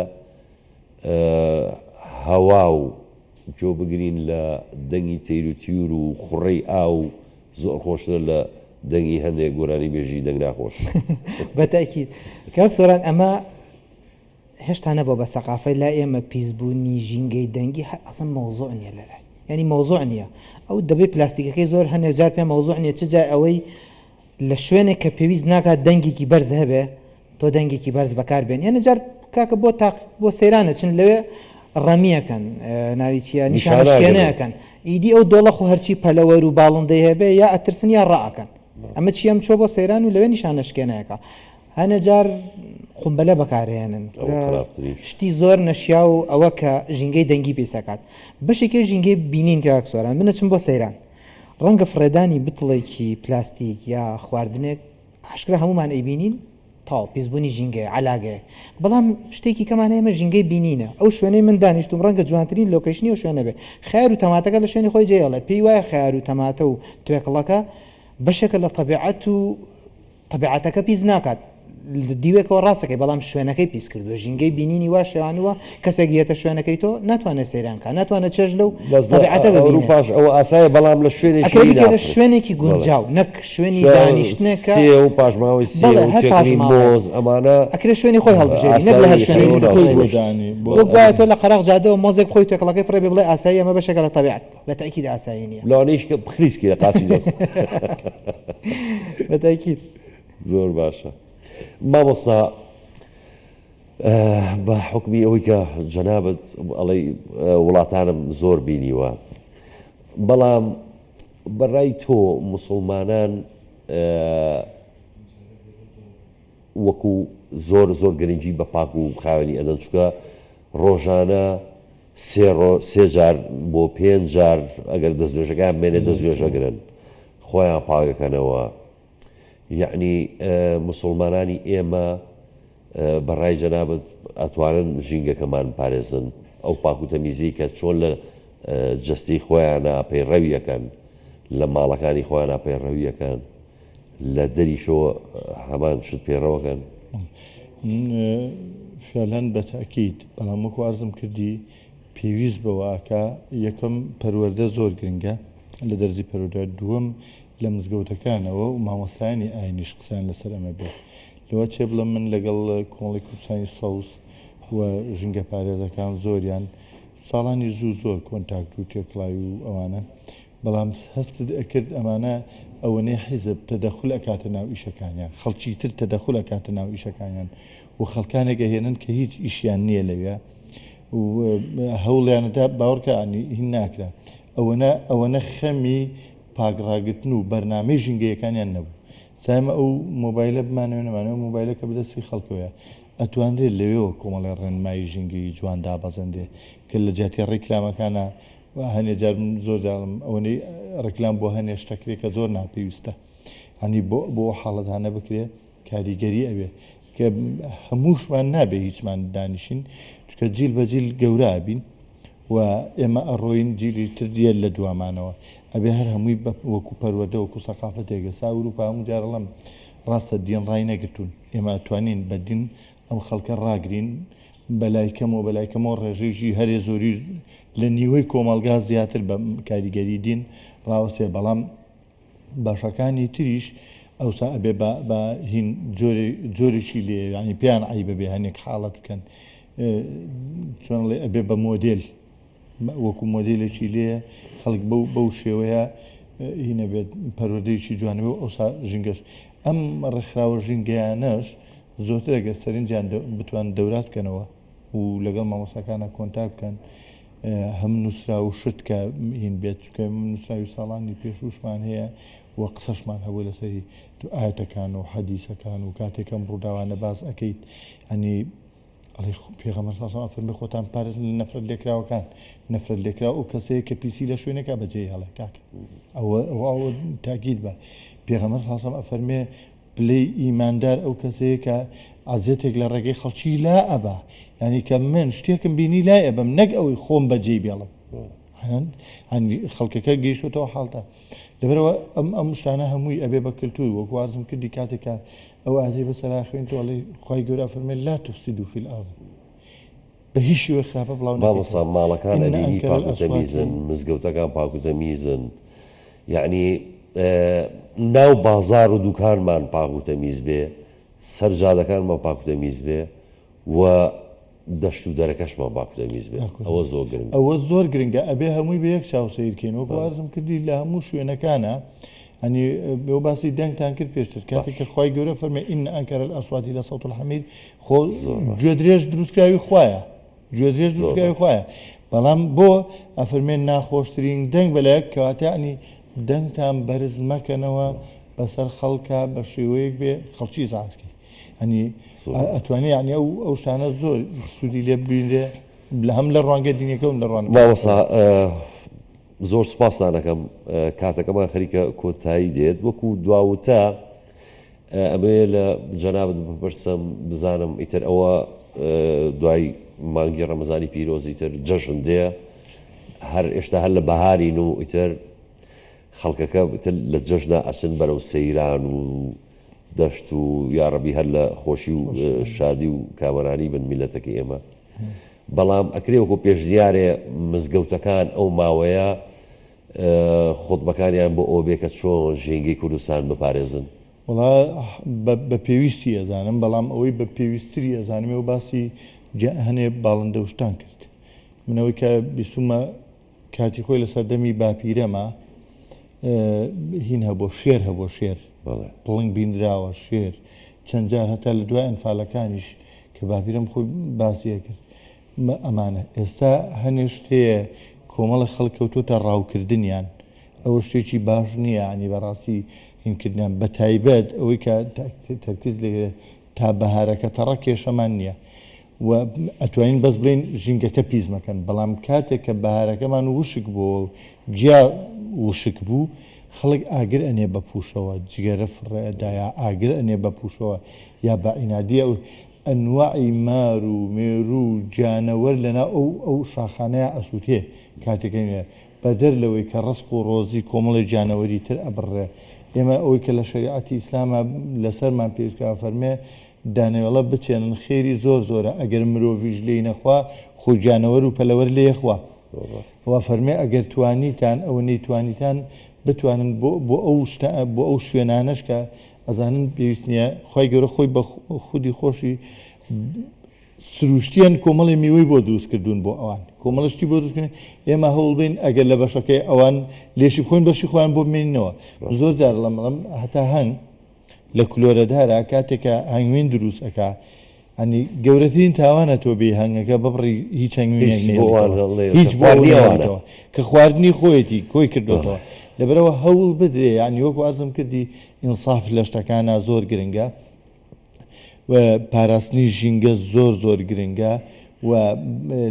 هەوا و جۆ بگرین لە دەنگی تەیروتیور و خوڕەی ئاو زۆر خۆشتر لە دەنگی هەندێک گۆرانی بێژی دەنگ ناخۆش بەتاکید کاک سۆران ئەمە هێشتا نەبوو بە سەقافەی لا ئێمە پیسبوونی ژینگەی دەنگی ئەسڵ مەوزوع نییە لەلای ینی مەوزوع نییە ئەو دەبێت پلاستیکەکەی زۆر هەندێک جار پێ مەوزوع نییە چ جای ئەوەی لە شوێنێک کە پێویست ناکات دەنگێکی بەرز هەبێ تۆ دەنگێکی بەرز بەکاربێن یعنی جار کاکە بۆ سەیرانە چن لەوێ ڕەمیەکەن ناوی چیە نیشانشکێنەکەن ئیدی ئەو دۆڵە خۆ هەرچی پەلەوەر و باڵندەی هەبێ یا ئەترسن یا ڕائەکەن ئەمە چیم چۆ بۆ سەیران و لەوێ نیشانشکێنەکە هەنە جار قومبەلە بەکارهێنن شتی زۆر نەشیا و ئەوە کە ژینگەی دەنگی پێسەکات بەشێکی ژینگەی بینین کە ئاکسۆران بنەچم بۆ سەیران ڕەنگە فڕێدانی بتڵێکی پلاستیک یا خواردنێک عشکرا هەمومان ئەیبینین تاو پیسبوونی ژینگەی علاگەیە بەڵام شتێکی کەمان ئێمە ژینگەی بینینە ئەو شوێنەی من دانیشتم ڕەنگە جوانترین لۆکیشنی ئەو شوێنە بێ خەیار و تەماتەکە لە شوێنی خۆی جێڵێ پێی وایە خەیار و تەماتە و توێکڵەکە بەشێکە لە طەبیعەت و طەبیعەتەکە پیس ناکات دیوێکەوە ڕاستەکەی بەڵام شوێنەکەی پیس کردو ژینگەی بینینی وا شێوانوە کەسێک گیەتە شوێنەکەی تۆ ناتوانێت سەیرانکە ناتوانێت چێژ لەو تەبیعەتە ببینێت پاش ئەو ئاسایە بەڵام لە ئەکرێ بکرێتە شوێنێکی شوێنێکی گونجاو نەک شوێنی دانیشتنێکە سێ و پاشماوەی سێ بەڵێ، و هەر تێکنی پاشماوە. مۆز ئەمانە ئەکرێ شوێنی خۆی هەڵبژێری نەک لە هەر ئاسایی شوێنێکی شەوە خۆی دانی وەک وایە تۆ لە قەراغ جادەوە مۆزێک خۆی تێکڵەکەی فڕێ بڵێ ئاسایی ئەمە بەشێکە لە تەبیعەت بە تەئکید ئاسایی نییە لەوانەیەش کە خریسکی لە قاچی دۆ بە تەئکید زۆر باشە مامۆستا بە حکمی ئەوەی کە جەنابەت ئەڵەی وڵاتانم زۆر بینیوە بەڵام بەڕای تۆ موسڵمانان وەکو زۆر زۆر گرنگی بە پاک و خاوێنی ئەدەن چکە ڕۆژانە سێ جار بۆ 5 جار ئەگەر دەستنوێژەکان بمێنێ دەستنوێژەگرن خۆیان پاگەکەنەوە یعنی موسڵمانانی ئێمە بەڕای جەنابەت ئەتوانن ژینگەکەمان پارێزن ئەو پاک و تەمیزی کە چۆن لە جەستی خۆیانە پەیڕەویەکەن لە ماڵەکانی خۆیانە پەیڕەویەکەن لە دەریشەوە هەمان شت پێڕەوەکەن فعلەن بە تاکید بەڵام وەکو وازم کردی پێویست بەوەکە یەکەم پەروەردە زۆر گرنگە لە دەرزی پەروەردە دووەم لە مزگەوتەکانەوە و مامۆستایانی ئاینیش قسان لەسەر ئەمە بێت لەوە چێ بڵم من لەگەڵ کۆڵی کوردستانی سەوز و ژینگە پارێزەکان زۆریان ساڵانی زۆر کۆنتاکت و تێکڵاوی و ئەوانە بەڵام هەستت ئەکرد ئەمانە ئەوەنەی حیزب تەدەخل ئەکاتە ناو ئیشەکانیان خەڵکی تر تەدەخل ئەکاتە ناو ئیشەکانیان و خەڵکانێکە هێنن کە هیچ ئیشیان نییە لەوێ و هەوڵیانەدا باوەڕکە هین ناکرا ئەوەنە خەمی پاگڕاگرتن و بەرنامەی ژینگەیەکانیان نەبوو سایمە ئەو مۆبایلە بمانەوە نەمانەوە مۆبایلەکە بەدەستی خەڵکەوە ئەتوانرێت لەوێەوە کۆمەڵی ڕێنمایی ژینگەی جوان دابەزەندێ کە لە جاتی ڕێکلامەکانە هەنێ جار زۆر جاڵم ئەوەی ڕێکلام بۆ هەنێ شتەکرێت کە زۆر ناپێویستە هەنی بۆ حاڵەتانە بکرێت کاریگەری ئەوێ کە هەمووشمان نابێ هیچمان دانیشین چکە جیل بە جیل گەورە بین و ئێمە ئەڕۆین جیلی تردیە لە دوامانەوە ئەبێ هەر هەمووی وەکو پەروەردە وەکو سەقافەتێکە سا ئەوروپا هەموو جارەڵم ڕاستە دین ڕای نەگرتوون ئێمە ئەتوانین بە دین ئەم خەڵکە ڕاگرین بەلایکەمەوە ڕێژێژی هەرێ زۆری لە نیوەی کۆمەلگا زیاتر بە کاریگەری دین ڕاوەسێ بەڵام باشەکانی تریش ئەوسا ئەبێ بە هین جۆرێکی لێ ینی پێیان عی بەبێ هەنێک حاڵەت بکەن چۆن لێ ئەبێ بە مۆدل وەکو مۆدلێکی لێ خەڵک بەو شێوەیە هینە بێت پەروەردەیەکی جوانەوە ئەوسا ژینگەش ئەم ڕێکخراوە ژینگەیانەش زۆرتر ئەگەر سەرنجیان بتوان دەورات بکەنەوە و لەگەڵ مامۆساکانە کۆنتاک بکەن هەم نووسرا و شت کە هین بێت چکە نووسراوی ساڵانی پێشوشمان هەیە و قسەشمان هەبوو لەسەری تو ئاەتەکان و حەدیسەکان و کاتێکم ڕووداوانە باز ئەەکەیت ئەنی ئەڵی پێغەمبەر ساسەڵام فەرمی خۆتان پارێزن لە نەفرەت لێکراوەکان نەفرەت لێکرا و کەسەیە کە پیسی لە شوێنێکە بەجێ هەڵە کاکە ئەوە تاکید بە پێغەمبەر ساسەڵام ئەفەرمێ پلەی ئیماندار ئەو کەسەیە کە عەزێتێک لە ڕێگەی خەڵکی لا ئەبا ینی کە من شتێکم بینی لای ئەبم نەک ئەوەی خۆم بەجێ بێڵم خەڵکەکە گەیشتەوە حاڵتە لەبەرەوە ئەم شتانە هەمووی ئەبێ بە کلتوری وەکو وازم کردی کاتێکە ئەو ئادەی بەسەرا خوێن تۆڵی خی گەورە فەرمێ لا تفسدوا فی الأرض بە هیچ شێوەیە خراپە بڵاو مامۆستا ماڵەکان ئەبینی پاک و تەمیزن مزگەوتەکان پاک و تەمیزن یعنی ناو بازار و دوکانمان پاک و تەمیز بێ سەرجادەکانمان پاک و تەمیز بێ و دەشت و دەرەکەشمان پاک و تەمیز بێ ئەوە زۆر گرنگە ئەوە زۆر گرنگە ئەبێ هەمووی بە یەک چاوسەیرکەین وەکو وازم کردی لە هەموو شوێنەکانە هەنی بێ باسی دەنگتان کرد پێشتر کاتێک کە خی گەورە فەرمێ ئین ئەنکەرە ئەسواتی لە سەوت الحەمید خۆ گوێ درێژ دروستکراوی خوایە گوێ درێژ دروستکراوی خوایە بەڵام بۆ ئەفەرمێن ناخۆشترین دەنگ بەلایەک کەواتانی دەنگتان بەرز مەکەنەوە بەسەر خەڵکە بە شێوەیەک بێ خەڵکی زعاتکی هەنی ئەتوانێت ینی ئەو شتانە زۆر سوودی لێ ببینرێ هەم لە ڕوانگە دینیەکە و لە ڕوان مامۆستا زۆر سپاسان دەکەم کاتەکەمان خەریکە کۆتایی دێت وەکو دواوتە ئەمێ لە جەنابەت بپرسم بزانم ئیتر ئەوە دوای مانگی ڕەمەزانی پیرۆزی تر جەژن دێ هەر ئێشتا هەر لە بەهارین و ئیتر خەڵکەکە لە جەژدا ئەچن بەرەو سەیران و دەشت و یاڕەبی هەر لە خۆشی و شادی و کامەرانی بن میلەتەکەی ئێمە بەڵام ئەکرێ وەکو پێشنیارێ مزگەوتەکان ئەو ماوەیە خۆتبەکانیان بۆ ئەو بێکە چۆن ژینگەی کوردستان بپارێزن وڵا بە پێویستی ئەزانم بەڵام ئەوەی بە پێویستری ئەزانمێ و باسی هەنێ باڵندە وشتان کرد منەوەی کە بیستمە کاتی خۆی لە سەردەمی باپیرەما هین هەبۆ شێر هەبۆ شێر پڵنگ بینراوە شێر چەند جار هەتا لە دوای ئەنفالەکانیش کە باپیرەم خۆی باسیە کرد ئەمانە ئێستا هەنێ شتەیە کۆمەڵە خەڵکەوتۆتە ڕاوکردنیان ئەوە شتێکی باش نییە عنی بەڕاستی هینکردیان بە تایبەت ئەوەی کە تەرکیز لێ تا بەهارەکە تەڕە کێشەمان نییە و ئەتوانین بەس بڵین ژینگەکە پیزمەکەن بەڵام کاتێک کە بەهارەکەمان وشک بوو جیا وشک بوو خەڵک ئاگر ئەنێ بە پوشەوە جگەرە فڕێدایە ئاگر ئەنێ بە پوشەوە یا بە ئینادیە و ئەنواعی مار و مێرو و جانەوەر لەنا ئەو شاخانەیە ئەسووتێ کاتێکەکە بەدەر لەوەی کە ڕسک و ڕۆزی کۆمەڵی جانەوەری تر ئەبڕێ ئێمە ئەوەی کە لە شریعەتی ئیسلامە لەسەرمان پێشکا فەرمێ دانەوەڵە بچێنن خێری زۆر زۆرە ئەگەر مرۆڤیش لێی نەخوا خۆ جانەوەر و پەلەوەر لێ یەخوا وا فەرمێ ئەگەر توانیتان ئەوە نەیتوانیتان بتوانن بۆ ئەو شوێنانەش کە ئەزانن پێویست نییە خی گەورە خۆی بە خودی خۆشی سروشتیان کۆمەڵی میوەی بۆ دروست کردوون بۆ ئەوان کۆمەڵشتی بۆ دروستکردن ئێمە هەوڵ بین ئەگەر لە بەشەکەی ئەوان لێشی خۆین بەشی خۆیان بۆ بمێنینەوە زۆر جار لەمەڵم هەتا هەنگ لە کلۆرەدارە کاتێکە هەنگوین دروست ئەکا ئەنی گەورەترین تاوانە تۆ بێ هەنگەکە ببڕی هیچ هەنگوینێک هیچ بۆەوە کە خواردنی خۆیەتی کۆی کردوەوە لەبەرەوە هەوڵ بدرێ ینی وەکو ئازم کردی ئینساف لە شتەکانە زۆر گرنگە و پاراستنی ژینگە زۆر زۆر گرنگە و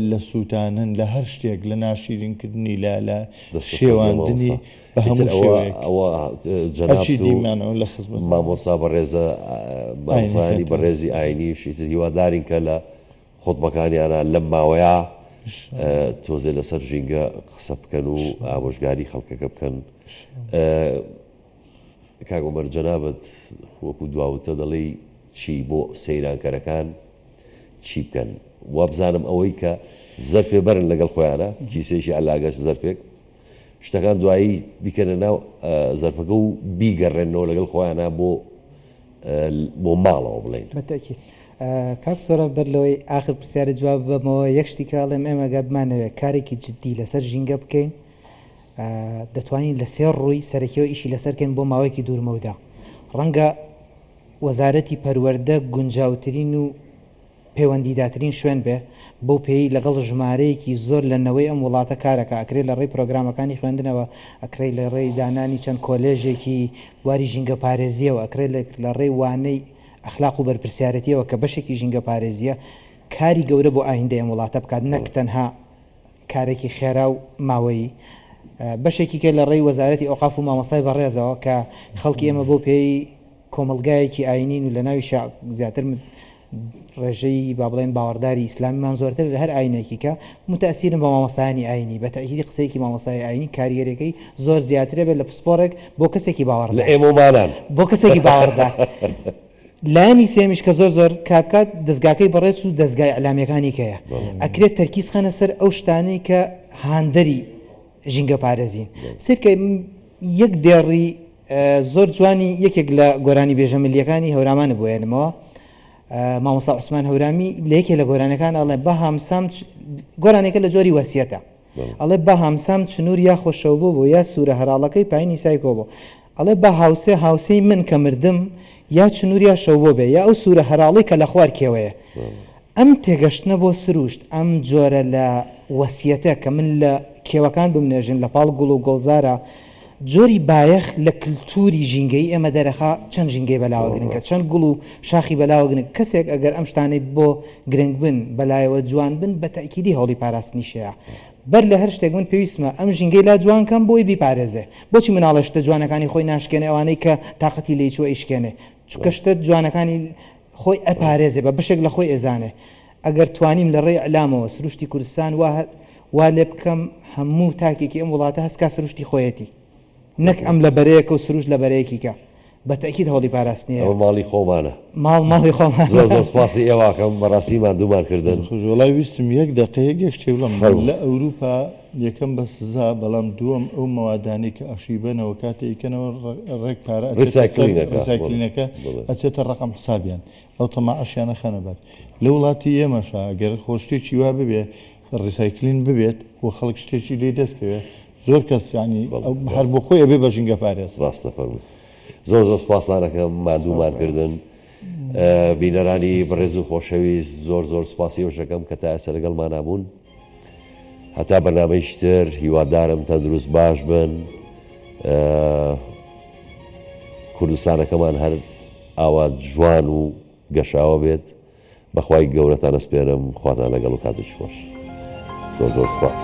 لە سووتانن لە هەر شتێک لە ناشیرینکردنی لە شێواندنی بە هەموو شێوەیەک هەرچی دیمانەوە لە خزمەت مامۆستا بەڕێزە مامۆستانی بەڕێزی ئاینی شیتر هیوادارین کە لە خۆتبەکانیانە لەم ماوەیە تۆزێ لەسەر ژینگە قسە بکەن و ئامۆژگاری خەڵکەکە بکەن کاگۆمەر جەنابەت وەکو دواوتە دەڵێ چی بۆ سەیرانکەرەکان چی بکەن وابزانم ئەوەی کە زەرفێ بەرن لەگەڵ خۆیانە کیسێکی علاگەش زەرفێک شتەکان دوایی بیکەنە ناو زەرفەکە و بیگەڕێنەوە لەگەڵ خۆیانە بۆ ماڵەوە بڵێن بەتەکیت کاک سۆرە بەر لەوەی آخر پرسیارە جواب بەمەوە یەک شتی کاڵێم ئێمە گە بمانەوێت کارێکی جددی لەسەر ژینگە بکەین دەتوانین لە سێ ڕووی سەرەکیەوە ئیشی لەسەرکەین بۆ ماوەیەکی دوورمەودا ڕەنگە وەزارەتی پەروەردە گونجاوترین و پەیوەندیداترین شوێن بێ بۆ پێی لەگەڵ ژمارەیەکی زۆر لەنەوەی ئەم وڵاتە کارەکە ئەکرێت لە ڕێی پرۆگرامەکانی خوێندنەوە ئەکرێت لە ڕێی دانانی چەند کۆلێژێکی واری ژینگە پارێزیەوە ئەکرێت لە ڕێی وانەی ئەخلاق و بەرپرسیارەتیەوە کە بەشێکی ژینگە پارێزیە کاری گەورە بۆ ئایندە ئەم وڵاتە بکات نەک تەنها کارێکی خێرا و ماوەیی بەشێکی کە لە ڕێی وەزارەتی ئۆقاف و مامۆستای بەڕێزەوە کە خەڵکی ئێمە بۆ پێی کۆمەلگایەکی ئاینین و لە ناوی زیاتر ڕێژەی با بڵێن باوەڕداری ئیسلامیمان زۆرتر لە هەر ئاینێکی کە متەئسیرن بە مامۆستایانی ئاینی بە تەئکیدی قسەیەکی مامۆستای ئاینی کاریگەرەکەی زۆر زیاترە بێت لە پسپۆرێک بۆ کەسێکی باوەڕدار لە ئێمەمانان بۆ کەسێکی باوەڕدار لایانی سێمیش کە زۆر کار بکات دەستگاکەی بەڕێز و دەستگای ئەعلامیەکانی کەیە ئەکرێت تەرکیز خەنە سەر ئەو شتانەی کە هاندەری ژینگە پارێزین سرکە یەک دێڕی زۆر جوانی یەکێک لە گۆرانی بێژەمەلیەکانی هەورامانە بۆیانمەوە مامۆستا عوسمان هەورامی لە یەکێک لە گۆرانەکان ئەڵێ بە هامسام گۆرانێکە لە جۆری وەسیەتە ئەڵێ بە هامسام چنوور یا خۆشەو بوو یا سوورە هەراڵەکەی پایینی سایکۆ بوو ئەڵێ بە هاوسەی من کە مردم یا چنوور یا شەو بۆ بێ یا ئەو سوورە هەراڵی کە لە خوار کێوەیە ئەم تێگەشتنە بۆ سروشت ئەم جۆرە لە وەسیەتە کە من لە کێوەکان بمنێژن لە پاڵ گوڵ و گۆڵزارە جۆری بایەخ لە کللتوری ژینگەی ئێمە دەرەخا چەند ژینگەی بەلاوە گرنگکە چەند گوڵ و شاخی بەلاوە گرنگ کەسێک ئەگەر ئەم شتانەی بۆ گرنگ بن بەلایەوە جوان بن بە تەئکیدی هەوڵی پاراستنیشەیە بەر لە هەر شتێک من پێویستمە ئەم ژینگەی لا جوانکەم بۆی بیپارێزێ بۆچی مناڵە شتە جوانەکانی خۆی ناشکێنێ ئەوانەی کە تااقەتی لێی چوە ئیشکێنێ چکە شتە جوانەکانی خۆی ئەپارێزێ بە بەشێک لە خۆی ئێزانێ ئەگەر توانیم لە ڕێی ئەعلامەوە سروشتی کوردستان وا لێ بکەم هەموو تاکێکی ئەم وڵاتە هەسکا سروشتی خۆیەتی نەک ئەم لە بەرەیەکە و سروش لە بەرەیەکیکە بەتەکیید هەوڵی پاراستنیە ئەمە ماڵی خۆمانە ماڵی خۆمان زۆر زۆر سپاسی ئێواکەم بەڕاستیمان دوومان کردن خۆزۆڵای ویستم یەک دقەیەک یەک شتێ بڵم فەرموو. لە ئەوروپا یەکەم بە سزا بەڵام دووەم ئەو مەوادانی کە ئەشیبەنەوە کاتێکەنەوە ڕێک پارە ڕسایکلینەکە ئەچێتە ڕقم حسابیان ئەو تەماعەشیانە خەنەبات لە وڵاتی ئێمەشە ئەگەر خۆشتێکی وا ببێ ڕیسایکلین ببێت و خەڵک شتێکی لێ دەستکەوێت زۆر کەس ینی هەر بۆ خۆی ئەبێ بە ژینگە پارێز ڕاستە فەرمووی زۆر زۆر سپاسانەکەم مادوومان کردن بینەرانی بەڕێز و خۆشەویست زۆر زۆر سپاسی وشەکەم کە تا ئێستا لەگەڵمان نبوون هەتا بەرنامەیەکی تر هیوادارم تەندروست باش بن کوردستانەکەمان هەر ئاوا جوان و گەشاوە بێت بەخوای گەورەتان ئەسپێرم خواتان لەگەڵ و کاتێکی خۆش زۆر زۆر سپاس